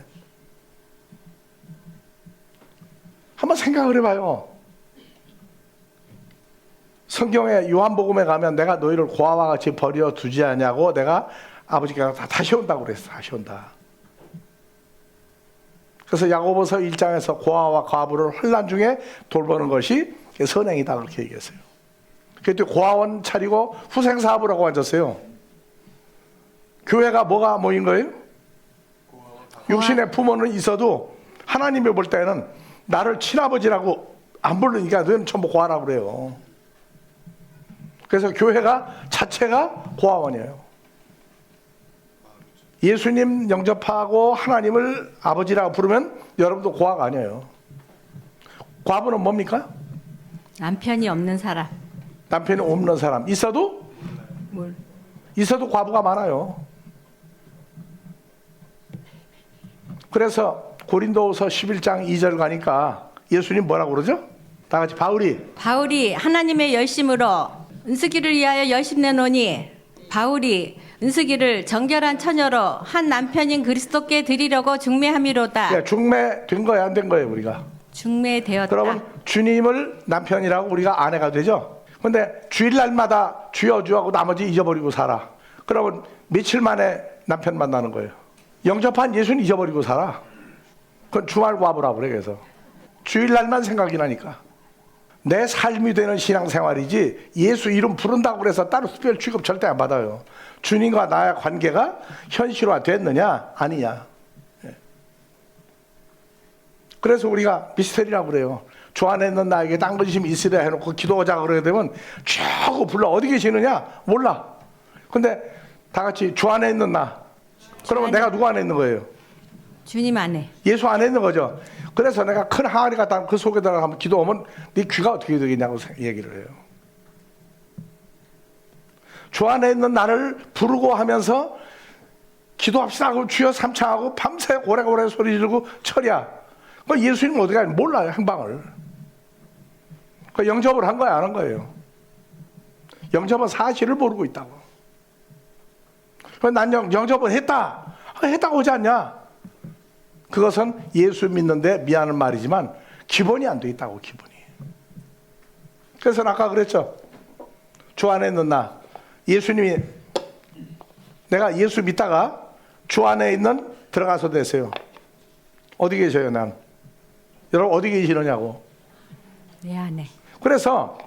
한번 생각을 해봐요. 성경에 요한복음에 가면 내가 너희를 고아와 같이 버려 두지 않냐고 내가 아버지께서 다시 온다고 그랬어. 다시 온다. 그래서 야고보서 1장에서 고아와 과부를 환난 중에 돌보는 것이 선행이다 그렇게 얘기했어요. 그때 고아원 차리고 후생사업을 하고 앉았어요. 교회가 뭐가 모인 거예요? 육신의 부모는 있어도 하나님이 볼 때는 나를 친아버지라고 안 부르니까 너는 전부 고아라고 그래요. 그래서 교회가 자체가 고아원이에요. 예수님 영접하고 하나님을 아버지라고 부르면 여러분도 고아가 아니에요. 과부는 뭡니까? 남편이 없는 사람. 남편이 없는 사람. 있어도 과부가 많아요. 그래서 고린도후서 11장 2절 가니까 예수님 뭐라고 그러죠? 다 같이 바울이 하나님의 열심으로 은숙이를 위하여 열심 내노니 바울이 은숙이를 정결한 처녀로 한 남편인 그리스도께 드리려고 중매함이로다. 예, 중매된 거예요, 안 된 거예요, 우리가? 중매되었다. 그러면 주님을 남편이라고 우리가 아내가 되죠. 근데 주일날마다 주여주하고 나머지 잊어버리고 살아. 그러면 며칠 만에 남편 만나는 거예요. 영접한 예수는 잊어버리고 살아. 그건 주말 과부라고 그래. 그래서 주일날만 생각이 나니까. 내 삶이 되는 신앙생활이지 예수 이름 부른다고 그래서 따로 특별 취급 절대 안 받아요. 주님과 나의 관계가 현실화 됐느냐 아니냐. 그래서 우리가 미스터리라고 그래요. 주 안에 있는 나에게 딴 근심이 있으려 해놓고 기도하자 그러게 되면 쭉 불러. 어디 계시느냐 몰라. 근데 다 같이 주 안에 있는 나. 그러면 내가 누구 안에 있는 거예요? 주님 안에. 예수 안에 있는 거죠. 그래서 내가 큰 항아리 갖다 그 속에다가 한번 기도하면 네 귀가 어떻게 되겠냐고 얘기를 해요. 주 안에 있는 나를 부르고 하면서 기도합시다 하고 주여 삼창하고 밤새 고래고래 소리 지르고 철야. 그 예수님 어디 가요? 몰라요, 행방을. 그 영접을 한 거야, 안 한 거예요? 영접은 사실을 모르고 있다고. 난 영접을 했다. 했다고 하지 않냐? 그것은 예수 믿는데 미안한 말이지만 기본이 안 돼 있다고, 기본이. 그래서 아까 그랬죠. 주 안에 있는 나. 예수님이 내가 예수 믿다가 주 안에 있는 들어가서 되세요. 어디 계셔요, 난? 여러분 어디 계시느냐고. 내 안에. 그래서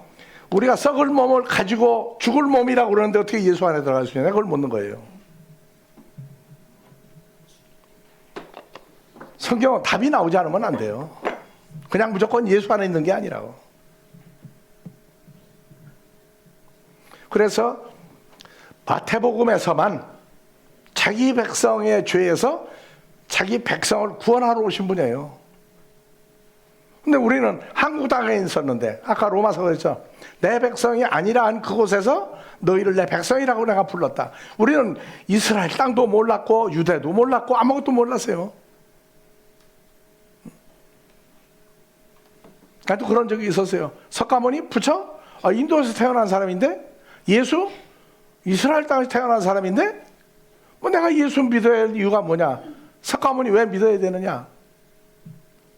우리가 썩을 몸을 가지고 죽을 몸이라고 그러는데 어떻게 예수 안에 들어갈 수 있냐? 그걸 묻는 거예요. 성경은 답이 나오지 않으면 안 돼요. 그냥 무조건 예수 안에 있는 게 아니라고. 그래서 마태복음에서만 자기 백성의 죄에서 자기 백성을 구원하러 오신 분이에요. 근데 우리는 한국 땅에 있었는데 아까 로마서 그랬죠. 내 백성이 아니라 한 그곳에서 너희를 내 백성이라고 내가 불렀다. 우리는 이스라엘 땅도 몰랐고 유대도 몰랐고 아무것도 몰랐어요. 나도 그런 적이 있었어요. 석가모니 부처? 인도에서 태어난 사람인데 예수? 이스라엘 땅에서 태어난 사람인데 뭐 내가 예수 믿어야 할 이유가 뭐냐? 석가모니 왜 믿어야 되느냐?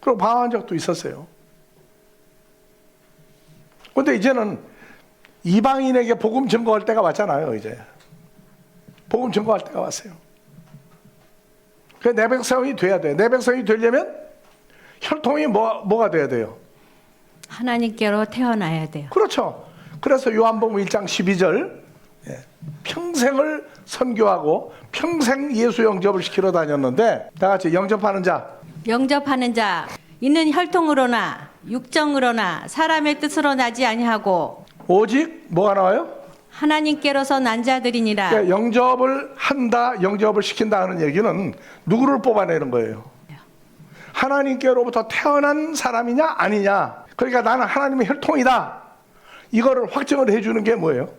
그리고 방황한 적도 있었어요. 그런데 이제는 이방인에게 복음 증거할 때가 왔잖아요. 이제 복음 증거할 때가 왔어요. 내 백성이 돼야 돼. 내 백성이 되려면 혈통이 뭐가 돼야 돼요? 하나님께로 태어나야 돼요. 그렇죠. 그래서 요한복음 1장 12절 평생을 선교하고 평생 예수 영접을 시키러 다녔는데 다 같이 영접하는 자. 영접하는 자 이는 혈통으로나 육정으로나 사람의 뜻으로 나지 아니하고 오직 뭐가 나와요? 하나님께로서 난 자들이니라. 그러니까 영접을 한다, 영접을 시킨다 하는 얘기는 누구를 뽑아내는 거예요? 하나님께로부터 태어난 사람이냐 아니냐. 그러니까 나는 하나님의 혈통이다, 이거를 확정을 해주는 게 뭐예요?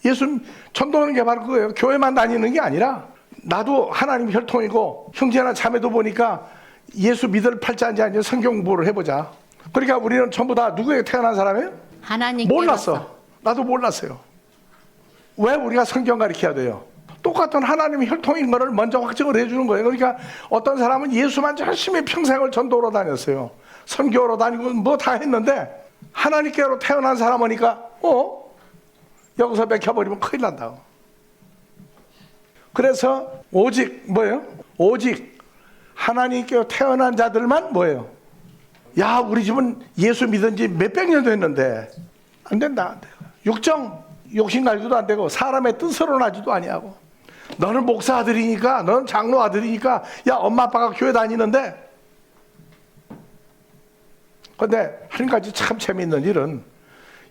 예수 전도하는 게 바로 그거예요. 교회만 다니는 게 아니라 나도 하나님 혈통이고, 형제나 자매도 보니까 예수 믿을 팔자인지 아닌지 성경 공부를 해보자. 그러니까 우리는 전부 다 누구에게 태어난 사람이에요? 하나님께로서. 몰랐어. 나도 몰랐어요. 왜 우리가 성경 가르쳐야 돼요? 똑같은 하나님의 혈통인 것을 먼저 확정을 해주는 거예요. 그러니까 어떤 사람은 예수만 열심히 평생을 전도로 다녔어요. 선교로 다니고 뭐 다 했는데 하나님께로 태어난 사람이니까 여기서 맥혀버리면 큰일 난다고. 그래서 오직 뭐예요? 오직 하나님께로 태어난 자들만 뭐예요? 야, 우리 집은 예수 믿은 지 몇백 년 됐는데 안 된다, 안 돼. 육정 욕심 가지고도 안 되고 사람의 뜻으로 나지도 아니하고, 너는 목사 아들이니까, 너는 장로 아들이니까, 야, 엄마 아빠가 교회 다니는데. 근데 한 가지 참 재미있는 일은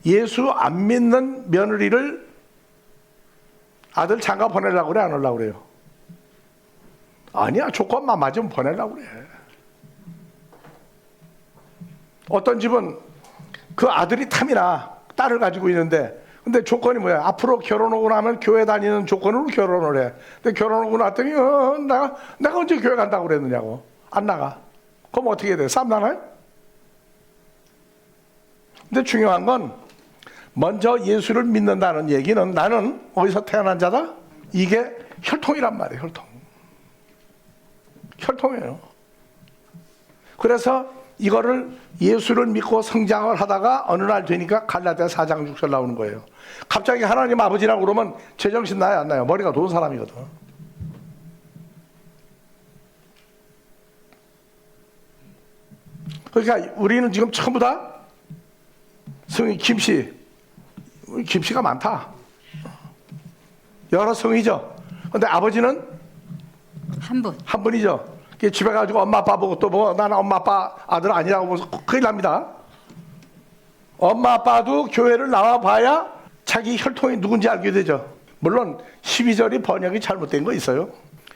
예수 안 믿는 며느리를 아들 장가 보내려고 그래, 안 하려고 그래요? 아니야, 조건만 맞으면 보내려고 그래. 어떤 집은 그 아들이 탐이나 딸을 가지고 있는데, 근데 조건이 뭐야? 앞으로 결혼하고 나면 교회 다니는 조건으로 결혼을 해. 근데 결혼하고 났더니 내가 언제 교회 간다고 그랬느냐고. 안 나가. 그럼 어떻게 돼? 쌈 나나요? 근데 중요한 건 먼저 예수를 믿는다는 얘기는 나는 어디서 태어난 자다? 이게 혈통이란 말이에요. 혈통이에요. 그래서 이거를 예수를 믿고 성장을 하다가 어느 날 되니까 갈라디아 4장 6절 나오는 거예요. 갑자기 하나님 아버지라고 그러면 제정신 나요, 안 나요? 머리가 좋은 사람이거든. 그러니까 우리는 지금 전부 다 성이 김씨가 많다. 여러 성이죠. 근데 아버지는 한 분이죠. 집에 가지고 엄마 아빠 보고 또 뭐 나는 엄마 아빠 아들 아니라고 보면서 큰일 납니다. 엄마 아빠도 교회를 나와 봐야 자기 혈통이 누군지 알게 되죠. 물론 12절이 번역이 잘못된 거 있어요.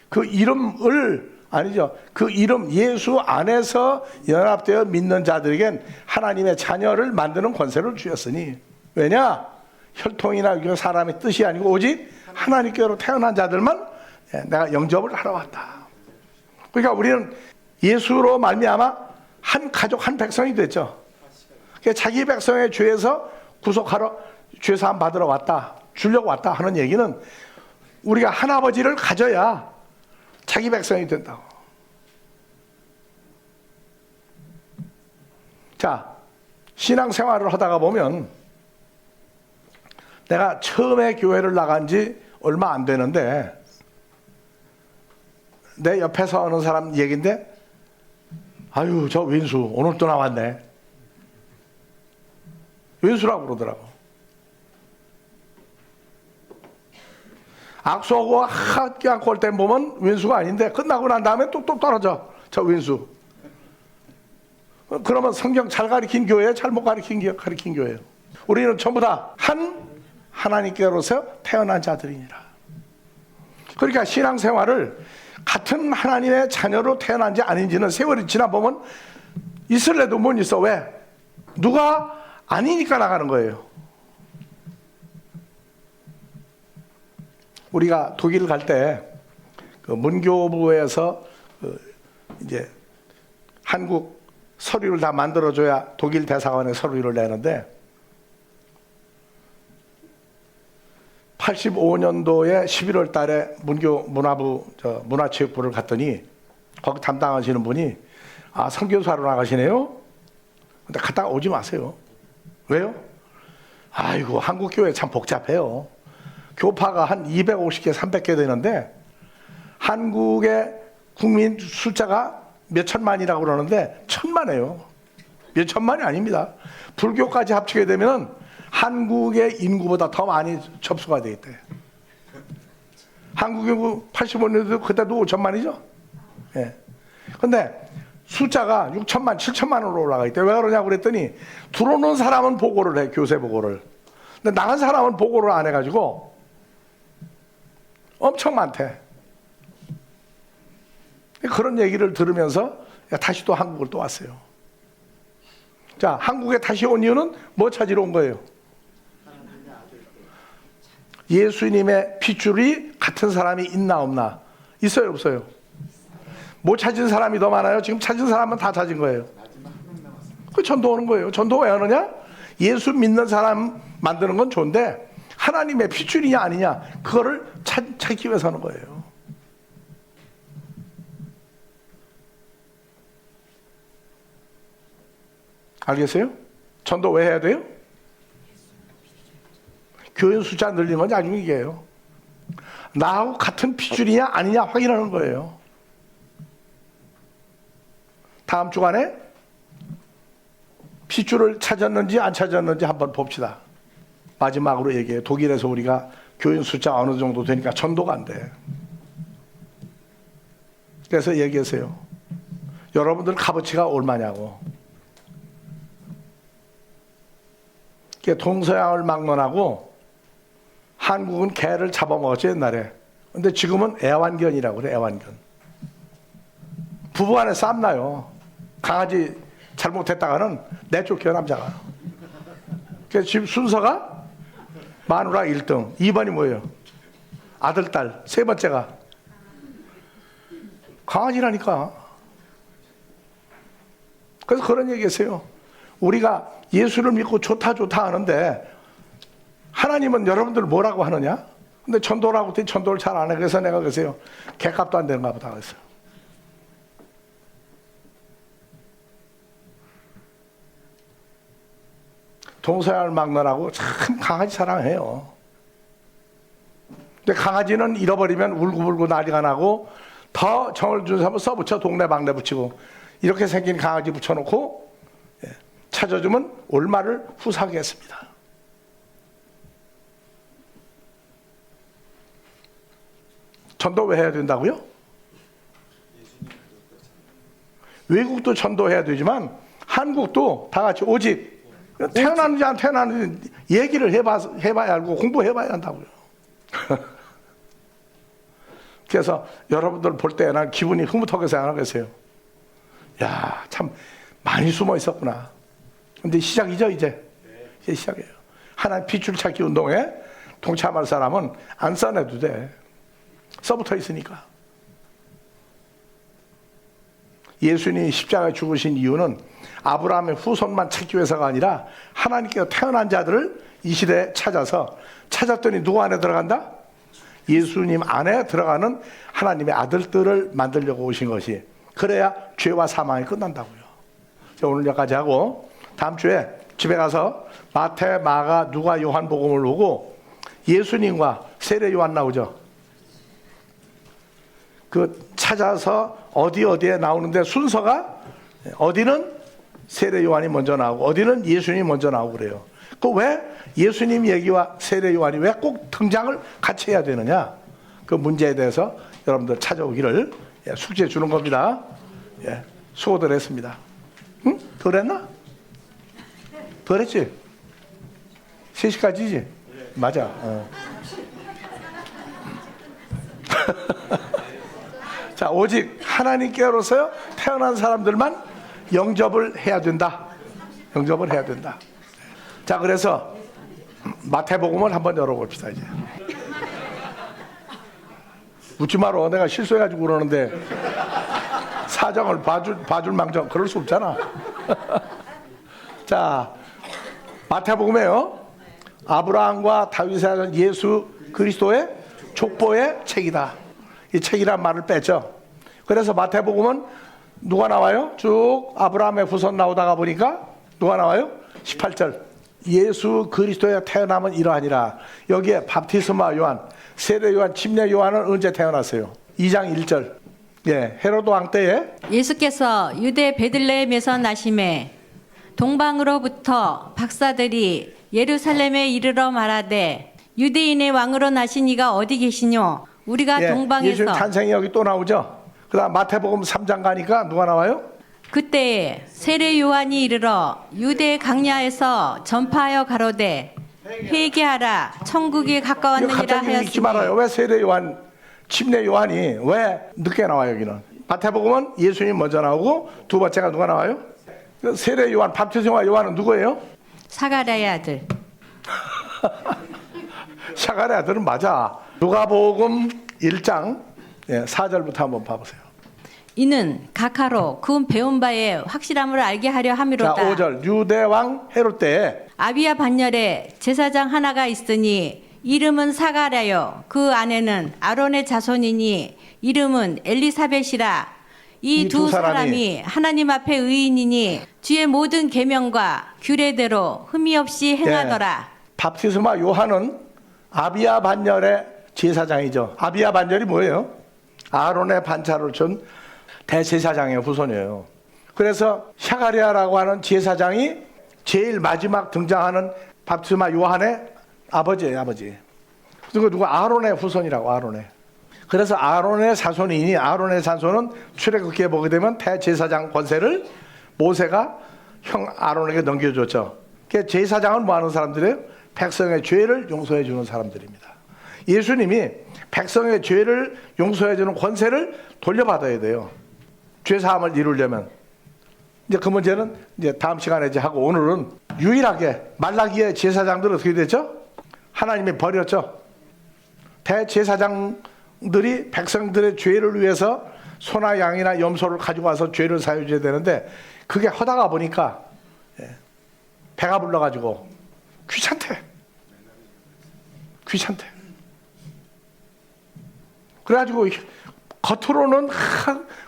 그 이름을 아니죠. 그 이름 예수 안에서 연합되어 믿는 자들에겐 하나님의 자녀를 만드는 권세를 주셨으니. 왜냐? 혈통이나 사람의 뜻이 아니고 오직 하나님께로 태어난 자들만 내가 영접을 하러 왔다. 그러니까 우리는 예수로 말미암아 한 가족 한 백성이 됐죠. 그러니까 자기 백성의 죄에서 구속하러 죄사함 받으러 왔다, 주려고 왔다 하는 얘기는 우리가 한 아버지를 가져야 자기 백성이 된다고. 자, 신앙생활을 하다가 보면 내가 처음에 교회를 나간 지 얼마 안 되는데 내 옆에서 어느 사람 얘기인데, 아유, 저 윈수 오늘 또 나왔네. 윈수라고 그러더라고. 악수하고 학기 안고 올 때 보면 윈수가 아닌데 끝나고 난 다음에 또 떨어져, 저 윈수. 그러면 성경 잘 가르친 교회예요? 잘못 가르친 교회예요? 우리는 전부 다 하나님께로서 태어난 자들이니라. 그러니까 신앙생활을 같은 하나님의 자녀로 태어난지 아닌지는 세월이 지나보면 있을래도 못 있어. 왜? 누가 아니니까 나가는 거예요. 우리가 독일 갈 때 그 문교부에서 이제 한국 서류를 다 만들어줘야 독일 대사관에 서류를 내는데 85년도에 11월 달에 문화부 문화체육부를 갔더니 거기 담당하시는 분이 선교사로 나가시네요. 근데 갔다가 오지 마세요. 왜요? 아이고, 한국 교회 참 복잡해요. 교파가 한 250개, 300개 되는데 한국의 국민 숫자가 몇 천만이라고 그러는데 천만이에요. 몇 천만이 아닙니다. 불교까지 합치게 되면 한국의 인구보다 더 많이 접수가 돼 있대. 한국 인구 85년도 그때도 5천만이죠. 예. 근데 숫자가 6천만, 7천만으로 올라가 있대. 왜 그러냐고 그랬더니 들어오는 사람은 보고를 해, 교세 보고를. 근데 나간 사람은 보고를 안 해가지고 엄청 많대. 그런 얘기를 들으면서 다시 또 한국을 또 왔어요. 자, 한국에 다시 온 이유는 뭐 찾으러 온 거예요? 예수님의 핏줄이 같은 사람이 있나 없나? 있어요 없어요? 못 찾은 사람이 더 많아요? 지금 찾은 사람은 다 찾은 거예요. 그 전도 오는 거예요. 전도 왜 하느냐? 예수 믿는 사람 만드는 건 좋은데 하나님의 핏줄이냐 아니냐 그거를 찾기 위해서 하는 거예요. 알겠어요? 전도 왜 해야 돼요? 교인 숫자 늘리는 건 나중에 얘기해요. 나하고 같은 핏줄이냐 아니냐 확인하는 거예요. 다음 주간에 핏줄을 찾았는지 안 찾았는지 한번 봅시다. 마지막으로 얘기해요. 독일에서 우리가 교인 숫자 어느 정도 되니까 전도가 안 돼. 그래서 얘기하세요. 여러분들 값어치가 얼마냐고. 동서양을 막론하고 한국은 개를 잡아먹었죠 옛날에. 근데 지금은 애완견이라고 그래. 애완견. 부부간에 싸움 나요. 강아지 잘못했다가는 내쫓겨요 남자가. 그래서 지금 순서가 마누라 1등 2번이 뭐예요? 아들 딸 세 번째가 강아지라니까. 그래서 그런 얘기했어요. 우리가 예수를 믿고 좋다 하는데 하나님은 여러분들 뭐라고 하느냐? 근데 전도라고 했더니 전도를 잘 안 해. 그래서 내가 그랬어요. 개값도 안 되는가 보다 그랬어요. 동서양을 막론하고 참 강아지 사랑해요. 근데 강아지는 잃어버리면 울고불고 난리가 나고 더 정을 준 사람은 써붙여 동네방네 붙이고 이렇게 생긴 강아지 붙여놓고 찾아주면 얼마를 후사하게 했습니다. 전도 왜 해야 된다고요? 외국도 전도해야 되지만 한국도 다 같이 오직 태어나는지 안 태어나는지 얘기를 해봐야 알고 공부해봐야 한다고요. 그래서 여러분들 볼 때 난 기분이 흐뭇하게 생각하겠어요. 야, 참 많이 숨어 있었구나. 근데 시작이죠 이제 시작이에요. 하나님 핏줄 찾기 운동에 동참할 사람은 안 써내도 돼. 써붙어 있으니까. 예수님이 십자가에 죽으신 이유는 아브라함의 후손만 찾기 위해서가 아니라 하나님께서 태어난 자들을 이 시대에 찾았더니 누구 안에 들어간다? 예수님 안에 들어가는 하나님의 아들들을 만들려고 오신 것이. 그래야 죄와 사망이 끝난다고요. 오늘 여기까지 하고 다음 주에 집에 가서 마태, 마가, 누가, 요한복음을 보고 예수님과 세례 요한 나오죠. 그 찾아서 어디에 나오는데 순서가 어디는 세례 요한이 먼저 나오고 어디는 예수님이 먼저 나오고 그래요. 그 왜 예수님 얘기와 세례 요한이 왜 꼭 등장을 같이 해야 되느냐? 그 문제에 대해서 여러분들 찾아오기를 숙제해 주는 겁니다. 예, 수고들 했습니다. 응? 덜 했나? 덜 했지? 3시까지지? 맞아. 자, 오직 하나님께로서 태어난 사람들만 영접을 해야 된다. 영접을 해야 된다. 자, 그래서 마태복음을 한번 열어봅시다 이제. 묻지 마라. 내가 실수해가지고 그러는데 사정을 봐줄 망정 그럴 수 없잖아. 자, 마태복음에요. 아브라함과 다윗의 아들 예수 그리스도의 족보의 책이다. 이 책이란 말을 뺐죠. 그래서 마태복음은 누가 나와요? 쭉 아브라함의 후손 나오다가 보니까 누가 나와요? 18절. 예수 그리스도의 태어남은 이러하니라. 여기에 밥티스마 요한, 세례 요한, 침례 요한은 언제 태어났어요? 2장 1절. 예, 헤로도 왕 때에 예수께서 유대 베들레헴에서 나심에 동방으로부터 박사들이 예루살렘에 이르러 말하되 유대인의 왕으로 나신 이가 어디 계시뇨? 우리가 예, 동방에서. 예수님 탄생이 여기 또 나오죠. 그 다음 마태복음 3장 가니까 누가 나와요? 그때 세례 요한이 이르러 유대 강야에서 전파하여 가로되 회개하라 천국이 가까웠느니라 같은 줄 잊지 말아요. 하였으니 왜 세례 요한 침례 요한이 왜 늦게 나와요? 여기는 마태복음은 예수님 먼저 나오고 두 번째가 누가 나와요? 세례 요한, 밥티스마 요한은 누구예요? 사가랴의 아들. 사가랴 아들은 맞아. 누가복음 1장 4절부터 한번 봐보세요. 이는 각하로 그 배운 바의 확실함을 알게 하려 자, 함이로다. 5절 유대왕 헤롯 때에 아비야 반열에 제사장 하나가 있으니 이름은 사가랴요 그 아내는 아론의 자손이니 이름은 엘리사벳이라. 이 이두 두 사람이 사람이 하나님 앞에 의인이니 주의 모든 계명과 규례대로 흠이 없이 행하더라. 밥티스마 요한은 아비야 반열의 제사장이죠. 아비야 반열이 뭐예요? 아론의 반차를 준 대제사장의 후손이에요. 그래서 샤가리아라고 하는 제사장이 제일 마지막 등장하는 밥티스마 요한의 아버지예요, 아버지. 그리고 누구 아론의 후손이라고, 아론의. 그래서 아론의 자손이니 아론의 자손은 출애굽기에 보게 되면 대제사장 권세를 모세가 형 아론에게 넘겨줬죠. 그 제사장은 뭐 하는 사람들이에요? 백성의 죄를 용서해 주는 사람들입니다. 예수님이 백성의 죄를 용서해 주는 권세를 돌려받아야 돼요. 죄 사함을 이루려면. 이제 그 문제는 이제 다음 시간에 이제 하고, 오늘은 유일하게 말라기의 제사장들은 어떻게 됐죠? 하나님이 버렸죠. 대제사장들이 백성들의 죄를 위해서 소나 양이나 염소를 가지고 와서 죄를 사해줘야 되는데 그게 하다가 보니까 배가 불러가지고 귀찮대. 그래가지고 겉으로는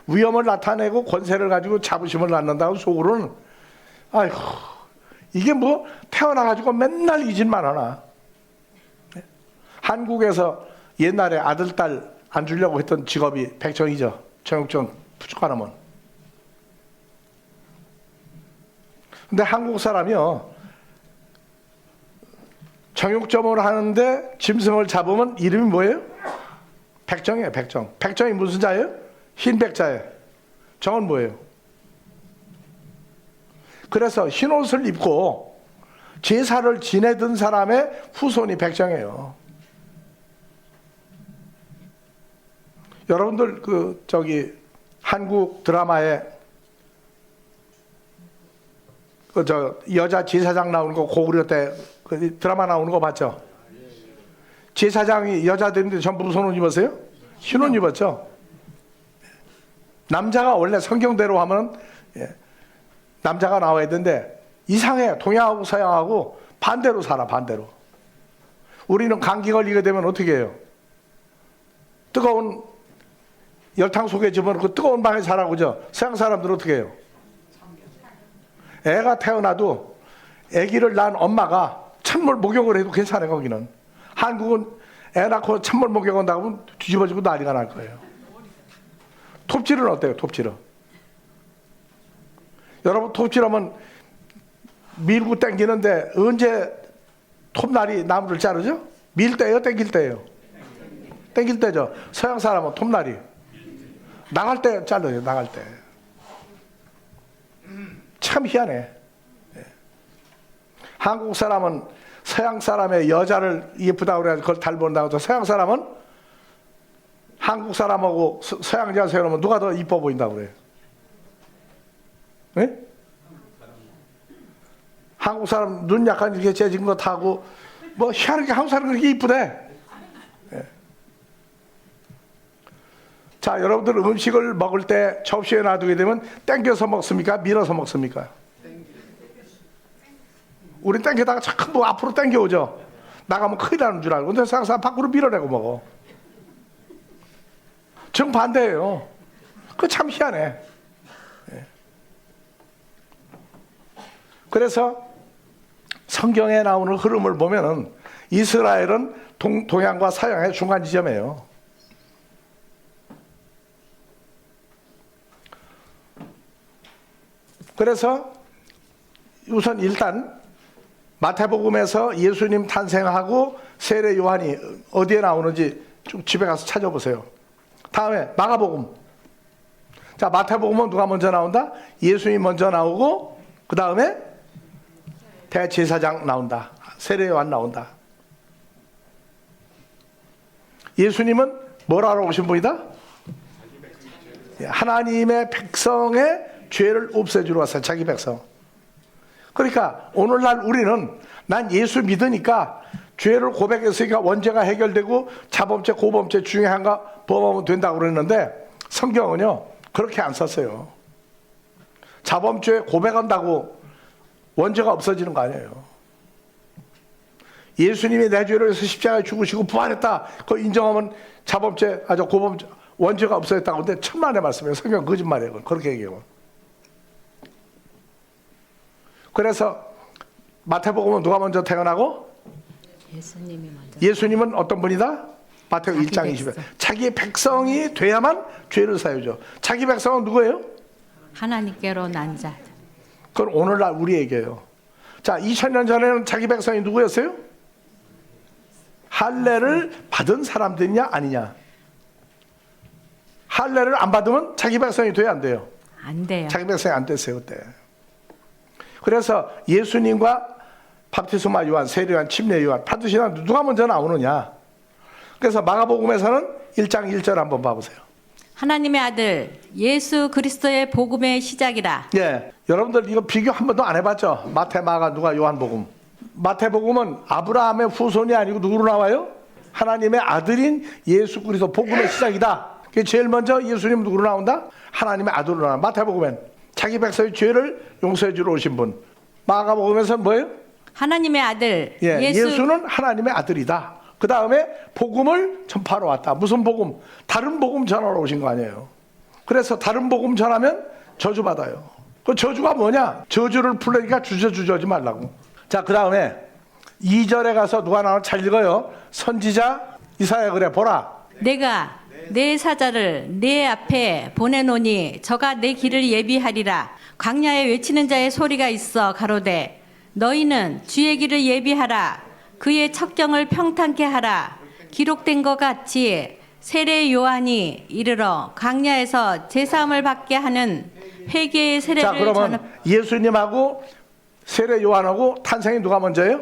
위험을 나타내고 권세를 가지고 자부심을 낳는다고 속으로는 아이고 이게 뭐 태어나가지고 맨날 이 짓만 하나. 한국에서 옛날에 아들, 딸 안 주려고 했던 직업이 백정이죠. 정육점 부족하면. 근데 한국 사람이요. 정육점을 하는데 짐승을 잡으면 이름이 뭐예요? 백정이에요, 백정. 백정이 무슨 자예요? 흰 백자예요. 정은 뭐예요? 그래서 흰 옷을 입고 제사를 지내던 사람의 후손이 백정이에요. 여러분들 한국 드라마에 여자 제사장 나오는 거 고구려 때 드라마 나오는 거 봤죠? 제사장이 여자들인데 전부 무슨 옷 입었어요? 흰 옷 입었죠? 남자가 원래 성경대로 하면 남자가 나와야 되는데 이상해. 동양하고 서양하고 반대로 살아, 반대로. 우리는 감기 걸리게 되면 어떻게 해요? 뜨거운 열탕 속에 집어넣고 뜨거운 방에 자라고 그죠? 서양 사람들은 어떻게 해요? 애가 태어나도 아기를 낳은 엄마가 찬물 목욕을 해도 괜찮아요, 거기는. 한국은 애 낳고 찬물 목욕한다고 하면 뒤집어지고 난리가 날 거예요. 톱질은 어때요, 톱질은? 여러분, 톱질하면 밀고 당기는데 언제 톱날이 나무를 자르죠? 밀 때예요, 당길 때예요? 당길 때죠. 서양 사람은 톱날이 나갈 때 잘라요, 나갈 때. 참 희한해. 한국 사람은 서양 사람의 여자를 예쁘다고 그래서 그걸 닮은다고 해서 서양 사람은 한국 사람하고 서양 여자 세우면 누가 더 이뻐 보인다고 그래요? 네? 한국 사람 눈 약간 이렇게 재진 거 타고 뭐 희한하게 한국 사람 그렇게 이쁘대. 네. 자, 여러분들 음식을 먹을 때 접시에 놔두게 되면 땡겨서 먹습니까? 밀어서 먹습니까? 우리 땡겨다가 자꾸 뭐 앞으로 땡겨오죠. 나가면 큰일 나는 줄 알고. 근데 서양 사람 밖으로 밀어내고 먹어. 정반대예요. 그거 참 희한해. 그래서 성경에 나오는 흐름을 보면은 이스라엘은 동양과 서양의 중간 지점이에요. 그래서 우선 일단 마태복음에서 예수님 탄생하고 세례 요한이 어디에 나오는지 좀 집에 가서 찾아보세요. 다음에 마가복음. 자, 마태복음은 누가 먼저 나온다? 예수님 먼저 나오고 그 다음에 대제사장 나온다. 세례 요한 나온다. 예수님은 뭘 하러 오신 분이다? 하나님의 백성의 죄를 없애주러 왔어요. 자기 백성. 그러니까 오늘날 우리는 난 예수 믿으니까 죄를 고백했으니까 원죄가 해결되고 자범죄, 고범죄 중에 하나가 범하면 된다고 그랬는데 성경은요 그렇게 안 썼어요. 자범죄 고백한다고 원죄가 없어지는 거 아니에요. 예수님이 내 죄를 위해서 십자가에 죽으시고 부활했다. 그거 인정하면 자범죄, 고범죄, 원죄가 없어졌다고. 근데 천만의 말씀이에요. 성경 거짓말이에요. 그렇게 얘기해요. 그래서 마태복음은 누가 먼저 태어나고? 예수님이 먼저. 예수님은 어떤 분이다? 마태복음 1장 20절. 자기의 백성이 돼야만 죄를 사유죠. 자기 백성은 누구예요? 하나님께로 난 자. 그건 오늘날 우리에게요. 자, 2000년 전에는 자기 백성이 누구였어요? 할례를 받은 사람들이냐 아니냐. 할례를 안 받으면 자기 백성이 돼야 안 돼요. 안 돼요. 자기 백성이 안 됐어요 그때. 그래서 예수님과 바프티스마 요한, 세례 요한, 침례 요한 받으시나 누가 먼저 나오느냐. 그래서 마가복음에서는 1장 1절 한번 봐보세요. 하나님의 아들 예수 그리스도의 복음의 시작이라. 예, 여러분들 이거 비교 한 번도 안 해봤죠? 마태, 마가, 누가, 요한복음. 마태복음은 아브라함의 후손이 아니고 누구로 나와요? 하나님의 아들인 예수 그리스도 복음의 시작이다. 그게 제일 먼저 예수님 누구로 나온다? 하나님의 아들로 나온다. 마태복음엔 자기 백성의 죄를 용서해 주러 오신 분. 마가복음에서는 뭐예요? 하나님의 아들 예, 예수는 하나님의 아들이다. 그 다음에 복음을 전파하러 왔다. 무슨 복음? 다른 복음 전하러 오신 거 아니에요. 그래서 다른 복음 전하면 저주받아요. 그 저주가 뭐냐? 저주를 풀려니까 주저주저하지 말라고. 자, 그 다음에 2절에 가서 누가 나오나 잘 읽어요. 선지자 이사야 그래 보라. 내가 내 사자를 내 앞에 보내노니 저가 내 길을 예비하리라. 광야에 외치는 자의 소리가 있어 가로되 너희는 주의 길을 예비하라. 그의 척경을 평탄케 하라. 기록된 것 같이 세례 요한이 이르러 광야에서 제사함을 받게 하는 회개의 세례를 자, 그러면 예수님하고 세례 요한하고 탄생이 누가 먼저예요?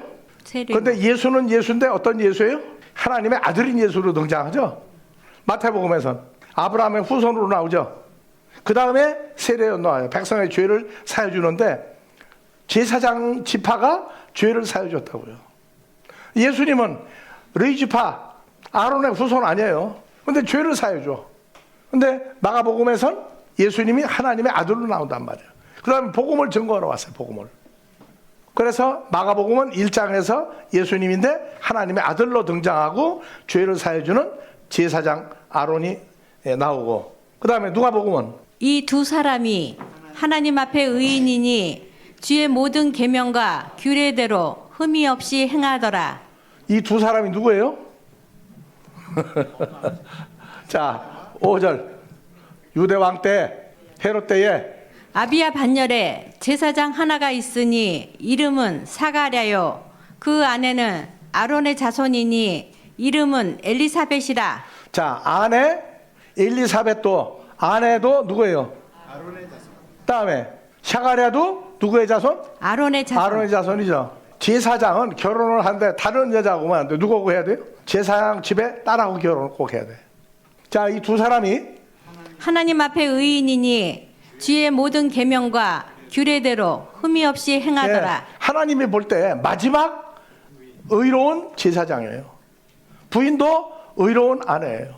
그런데 예수는 예수인데 어떤 예수예요? 하나님의 아들인 예수로 등장하죠. 마태복음에선 아브라함의 후손으로 나오죠. 그 다음에 세례 요한 나와요. 백성의 죄를 사여주는데 제사장 지파가 죄를 사여줬다고요. 예수님은 레위지파 아론의 후손 아니에요. 근데 죄를 사여줘. 근데 마가복음에선 예수님이 하나님의 아들로 나온단 말이에요. 그 다음에 복음을 증거하러 왔어요. 복음을. 그래서 마가복음은 1장에서 예수님인데 하나님의 아들로 등장하고 죄를 사여주는 제사장 아론이 나오고, 그 다음에 누가복음은 이 두 사람이 하나님 앞에 의인이니 주의 모든 계명과 규례대로 흠이 없이 행하더라. 이 두 사람이 누구예요? 자, 5절. 유대 왕 때 헤롯 때에 아비야 반열에 제사장 하나가 있으니 이름은 사가랴요. 그 아내는 아론의 자손이니 이름은 엘리사벳이라. 자, 아내 엘리사벳도 아내도 누구예요? 아론의 자손. 다음에 샤가랴도 누구의 자손? 아론의 자손. 아론의 자손이죠. 제사장은 결혼을 하는데 다른 여자하고 하면 안 돼. 누구하고 해야 돼요? 제사장 집에 딸하고 결혼을 꼭 해야 돼. 자, 이 두 사람이 하나님 앞에 의인이니 주의 모든 계명과 규례대로 흠이 없이 행하더라. 예, 하나님이 볼 때 마지막 의로운 제사장이에요. 부인도 의로운 아내예요.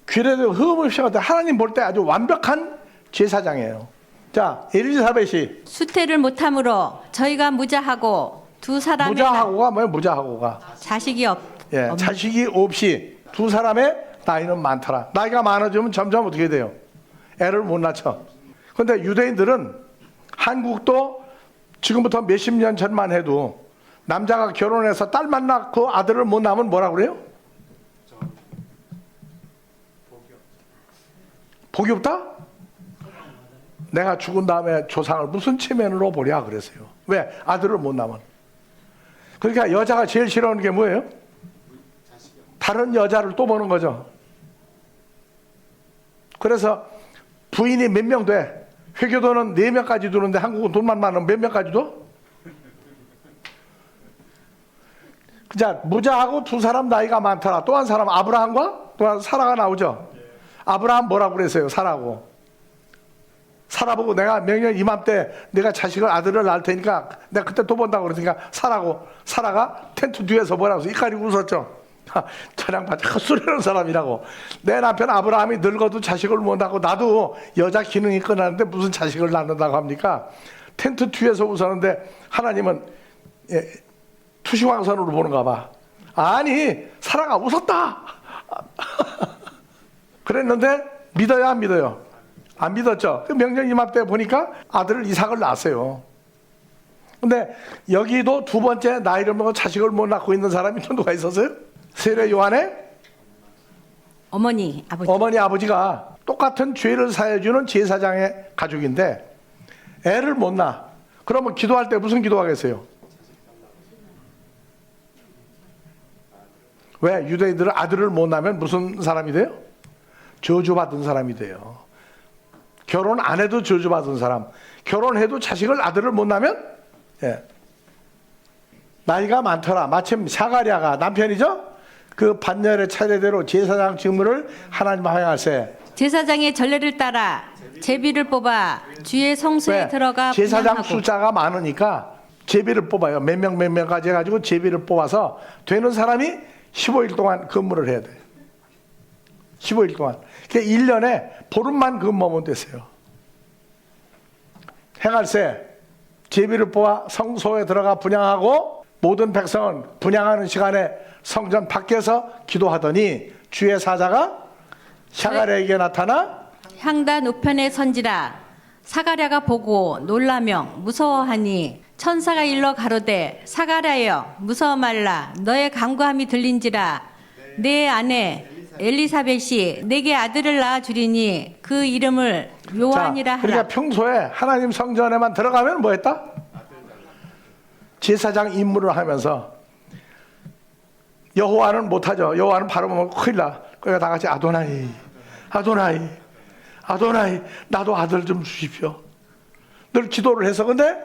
규례대로 흠 없이 하다 하나님 볼 때 아주 완벽한 제사장이에요. 자, 엘리사벳이 수태를 못함으로 저희가 무자하고 두 사람의 무자하고가 뭐예요? 무자하고가 자식이 예, 자식이 없이 두 사람의 나이는 많더라. 나이가 많아지면 점점 어떻게 돼요? 애를 못 낳죠. 그런데 유대인들은 한국도 지금부터 몇십 년 전만 해도 남자가 결혼해서 딸만 낳고 아들을 못 낳으면 뭐라 그래요? 복이 없다? 내가 죽은 다음에 조상을 무슨 체면으로 보랴 그랬어요. 왜? 아들을 못 낳으면. 그러니까 여자가 제일 싫어하는 게 뭐예요? 다른 여자를 또 보는 거죠. 그래서 부인이 몇 명 돼? 회교도는 4명까지 두는데 한국은 돈만 많으면 몇 명까지 둬? 자, 무자하고 두 사람 나이가 많더라. 또 한 사람 아브라함과 또 한 사라가 나오죠. 아브라함 뭐라고 그랬어요? 사라고. 사라 보고 내가 명년 이맘때 내가 자식을 아들을 낳을 테니까 내가 그때 또 본다고 그러니까 사라고. 사라가 텐트 뒤에서 뭐라고 해서 이까지 웃었죠. 저냥 봐자 헛소리하는 사람이라고. 내 남편 아브라함이 늙어도 자식을 못 낳고 나도 여자 기능이 끝나는데 무슨 자식을 낳는다고 합니까? 텐트 뒤에서 웃었는데 하나님은 투시황선으로 보는가 봐. 아니 사라가 웃었다. 그랬는데 믿어요 안 믿어요? 안 믿었죠. 그 명령 이맘때 보니까 아들을 이삭을 낳았어요. 근데 여기도 두 번째 나이를 먹어 자식을 못 낳고 있는 사람이 또 누가 있었어요? 세례 요한의 어머니, 아버지. 어머니 아버지가 똑같은 죄를 사해주는 제사장의 가족인데 애를 못 낳아. 그러면 기도할 때 무슨 기도하겠어요? 왜? 유대인들은 아들을 못 낳으면 무슨 사람이 돼요? 저주받은 사람이 돼요. 결혼 안 해도 저주받은 사람. 결혼해도 자식을 아들을 못 낳으면 나이가 많더라. 마침 사가랴가 남편이죠? 그 반열의 차례대로 제사장 직무를 하나님 하행할세. 제사장의 전례를 따라 제비를 뽑아 주의 성소에 들어가 제사장 분향하고. 숫자가 많으니까 제비를 뽑아요. 몇 명까지 해가지고 제비를 뽑아서 되는 사람이 15일 동안 근무를 해야 돼요. 15일 동안. 그게 1년에 보름만 근무하면 됐어요. 행할세 제비를 뽑아 성소에 들어가 분향하고 모든 백성은 분향하는 시간에 성전 밖에서 기도하더니 주의 사자가 샤가랴에게 나타나 향단 우편에 선지라. 사가랴가 보고 놀라며 무서워하니 천사가 일러 가로되 사가랴여 무서워 말라. 너의 간구함이 들린지라. 내 아내 엘리사벳이 내게 아들을 낳아 주리니 그 이름을 요한이라 하라. 그러니까 평소에 하나님 성전에만 들어가면 뭐 했다? 제사장 임무를 하면서 여호와는 못하죠. 여호와는 바로 보면 큰일 나. 그러니까 다 같이 아도나이 아도나이 아도나이 나도 아들 좀 주십시오. 늘 기도를 해서 근데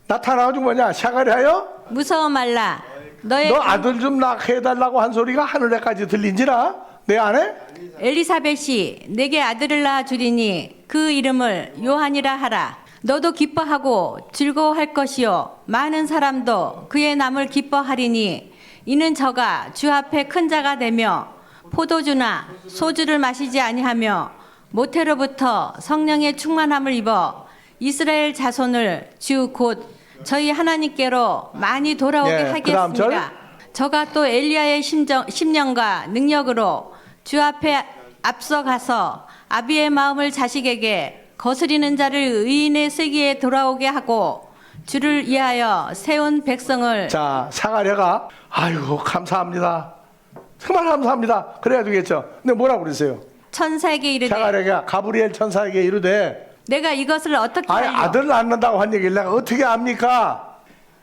나타나가지고 뭐냐 샤가랴여 무서워 말라. 너의 너 아들 좀 낳게 해달라고 한 소리가 하늘에까지 들린지라. 내 아내 엘리사벳이 내게 아들을 낳아 주리니 그 이름을 요한이라 하라. 너도 기뻐하고 즐거워할 것이요 많은 사람도 그의 남을 기뻐하리니 이는 저가 주 앞에 큰 자가 되며 포도주나 소주를 마시지 아니하며 모태로부터 성령의 충만함을 입어 이스라엘 자손을 주 곧 저희 하나님께로 많이 돌아오게 그다음 하겠습니다. 저가 또 엘리야의 심령과 능력으로 주 앞에 앞서가서 아비의 마음을 자식에게 거스리는 자를 의인의 세기에 돌아오게 하고 주를 위하여 세운 백성을. 자 사가랴가 아이고 감사합니다. 정말 감사합니다. 그래야 되겠죠. 근데 뭐라고 그러세요? 천사에게 이르되 사가랴가 가브리엘 천사에게 이르되 내가 이것을 어떻게 아니 하리요? 아들 낳는다고 한 얘기를 내가 어떻게 합니까?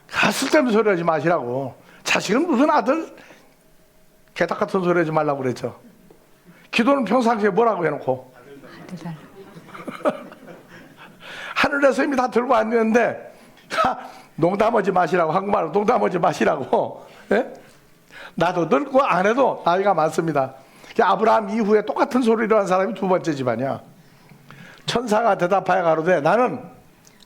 쓸데없는 소리 하지 마시라고. 자식은 무슨 아들 개닭 같은 소리 하지 말라고 그랬죠. 기도는 평상시에 뭐라고 해놓고 하늘에서 이미 다 들고 왔는데 농담하지 마시라고. 한국말로 농담하지 마시라고. 예? 나도 늙고 안 해도 나이가 많습니다. 아브라함 이후에 똑같은 소리를 한 사람이 두 번째 집안이야. 천사가 대답하여 가로되 나는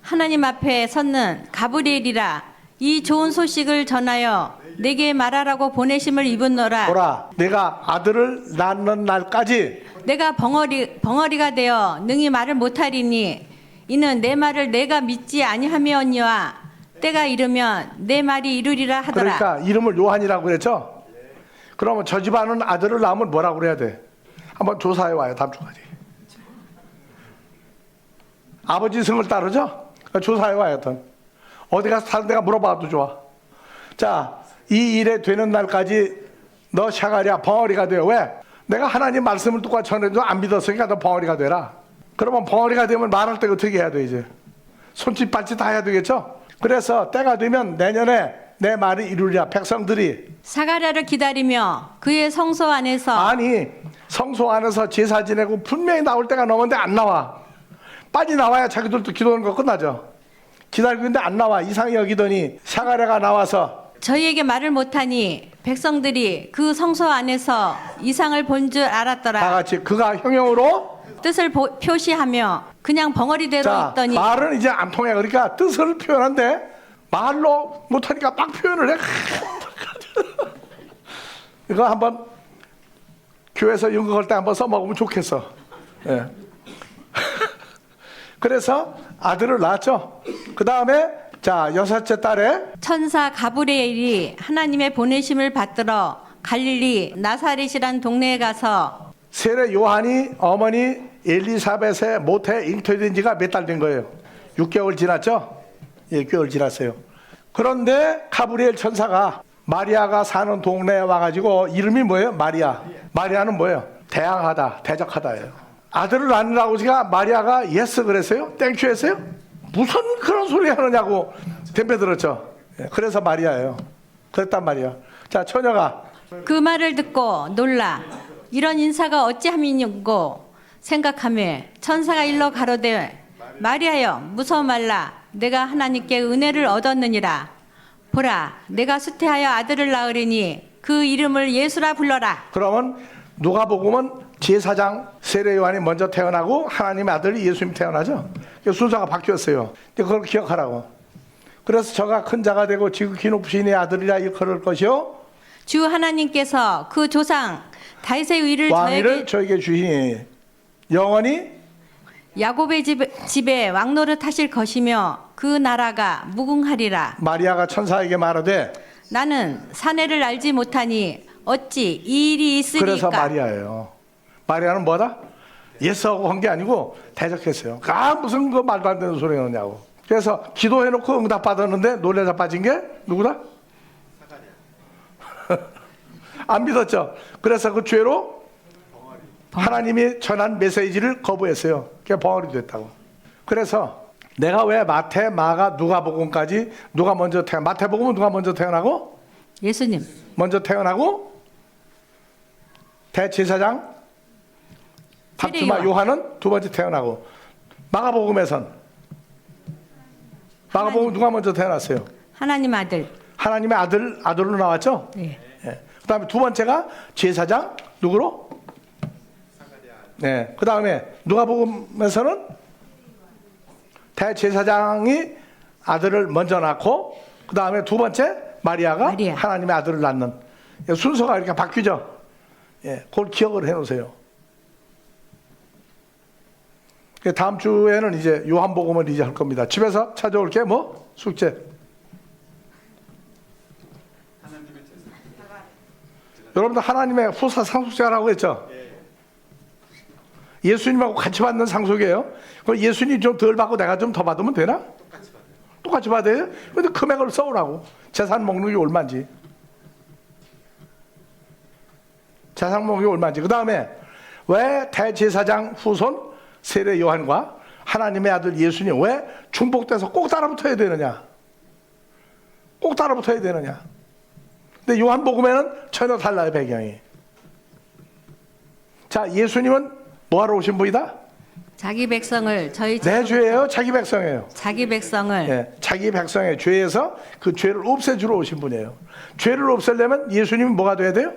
하나님 앞에 섰는 가브리엘이라. 이 좋은 소식을 전하여 내게 말하라고 보내심을 입은노라. 보라 내가 아들을 낳는 날까지 내가 벙어리가 되어 능히 말을 못하리니 이는 내 말을 내가 믿지 아니하며니와 때가 이르면 내 말이 이루리라 하더라. 그러니까 이름을 요한이라고 그랬죠. 그러면 저 집안은 아들을 낳으면 뭐라고 그래야 돼? 한번 조사해 와요. 다음 주까지. 아버지 성을 따르죠? 조사해 와요. 하여튼 어디 가서 다른 데가 물어봐도 좋아. 자, 이 일에 되는 날까지 너 샤가랴 벙어리가 돼요. 왜? 내가 하나님 말씀을 똑같이 전해도 안 믿었으니까 너 벙어리가 되라. 그러면 벙어리가 되면 말할 때 어떻게 해야 돼 이제? 손짓 발짓 다 해야 되겠죠? 그래서 때가 되면 내년에 내 말이 이루리라. 백성들이 사가랴를 기다리며 그의 성소 안에서 아니 성소 안에서 제사 지내고 분명히 나올 때가 넘었는데 안 나와. 빨리 나와야 자기들도 기도하는 거 끝나죠. 기다리고 있는데 안 나와. 이상히 여기더니 사가랴가 나와서 저희에게 말을 못하니 백성들이 그 성소 안에서 이상을 본 줄 다 알았더라. 같이 그가 형용으로 뜻을 표시하며 그냥 벙어리대로 자 있더니 말은 이제 안 통해. 그러니까 뜻을 표현한데 말로 못하니까 막 표현을 해. 이거 한번 교회에서 연극할 때 한번 써먹으면 좋겠어. 예. 그래서 아들을 낳았죠. 그 다음에 자 여섯째 딸에 천사 가브리엘이 하나님의 보내심을 받들어 갈릴리 나사렛이란 동네에 가서 세례 요한이 어머니 엘리사벳의 모태 잉태된 지가 몇 달 된 거예요. 6개월 지났죠? 6개월 지났어요. 그런데 가브리엘 천사가 마리아가 사는 동네에 와가지고 이름이 뭐예요? 마리아. 마리아는 뭐예요? 대항하다, 대적하다예요. 아들을 낳으라고 제가 마리아가 예스 그랬어요? 땡큐 했어요? 무슨 그런 소리 하느냐고 덤벼 들었죠. 그래서 마리아예요. 그랬단 말이야. 자, 처녀가 그 말을 듣고 놀라 이런 인사가 어찌함이냐고 생각하며 천사가 일러 가로되 마리아여 무서워 말라 내가 하나님께 은혜를 얻었느니라 보라 내가 수태하여 아들을 낳으리니 그 이름을 예수라 불러라. 그러면 누가복음은 제사장 세례 요한이 먼저 태어나고 하나님의 아들이 예수님 태어나죠. 순서가 바뀌었어요. 근데 그걸 기억하라고. 그래서 저가 큰 자가 되고 지극히 높으신 내 아들이라 일컬을 것이요 주 하나님께서 그 조상 다윗의 의를 왕위를 저에게 주시니 영원히 야곱의 집에 왕노릇 하실 것이며 그 나라가 무궁하리라. 마리아가 천사에게 말하되 나는 사내를 알지 못하니 어찌 이 일이 있으리까. 그래서 마리아예요. 마리아는 뭐다? 예스하고 한 게 아니고 대적했어요. 아 무슨 그 말도 안 되는 소리 하느냐고. 그래서 기도해놓고 응답 받았는데 놀래다 빠진 게 누구다? 안 믿었죠. 그래서 그 죄로 하나님이 전한 메시지를 거부했어요. 그게 벙어리 됐다고. 그래서 내가 왜 마태, 마가, 누가복음까지 누가 먼저 마태복음은 누가 먼저 태어나고 예수님. 먼저 태어나고 대제사장 밥주마 세례 요한은 두 번째 태어나고 마가복음에선 마가복음 누가 먼저 태어났어요? 하나님 아들. 하나님의 아들로 나왔죠. 네. 예. 그다음에 두 번째가 제사장 누구로? 네. 그다음에 누가복음에서는 대제사장이 아들을 먼저 낳고 그다음에 두 번째 마리아가 마리아. 하나님의 아들을 낳는 순서가 이렇게 바뀌죠. 예. 그걸 기억을 해 놓으세요. 다음 주에는 이제 요한복음을 이제 할 겁니다. 집에서 찾아올 게 뭐? 숙제. 여러분들 하나님의 후사 상속자라고 했죠? 예수님하고 같이 받는 상속이에요. 그럼 예수님 좀 덜 받고 내가 좀 더 받으면 되나? 똑같이 받아요. 근데 금액을 써오라고. 재산 목록이 얼마인지. 재산 목록이 얼마인지. 그 다음에 왜 대제사장 후손 세례 요한과 하나님의 아들 예수님 왜 중복돼서 꼭 따라붙어야 되느냐? 꼭 따라붙어야 되느냐? 근데 요한복음에는 전혀 달라요, 배경이. 자, 예수님은 뭐하러 오신 분이다? 자기 백성을 내 죄예요, 자기 백성이에요. 자기 백성을 예, 자기 백성의 죄에서 그 죄를 없애주러 오신 분이에요. 죄를 없애려면 예수님이 뭐가 돼야 돼요?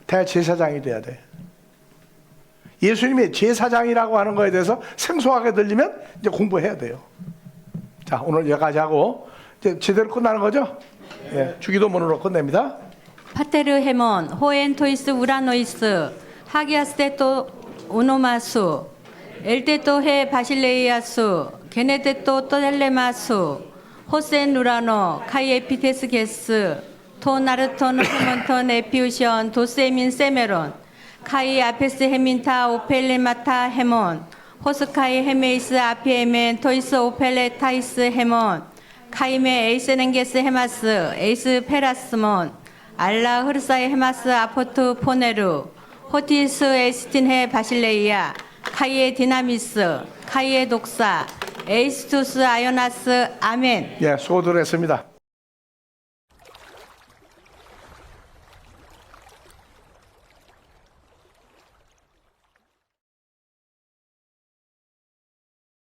대제사장이 돼야 돼. 예수님이 제사장이라고 하는 거에 대해서 생소하게 들리면 이제 공부해야 돼요. 자, 오늘 여기까지 하고 이제 제대로 끝나는 거죠? 예, 주기도문으로 끝냅니다. 파테르 헤몬 호엔토이스 우라노이스 하기아스테토 오노마수 엘테토 헤 바실레이아수 게네테토 토델레마수 호센 누라노 카이에피테스 게스 토나르톤 헤몬톤 에피우션 도세민 세메론 카이 아페스 헤민타 오펠레마타 헤몬 호스카이 헤메이스 아피에멘 토이스 오펠레 타이스 헤몬 카이메 에이스넨게스 헤마스 에이스 페라스몬 알라 흐르사이 헤마스 아포트 포네루 호티스 에스틴헤 바실레이아 카이에 디나미스 카이에 독사 에이스투스 아요나스 아멘. 예, 수고들 했습니다.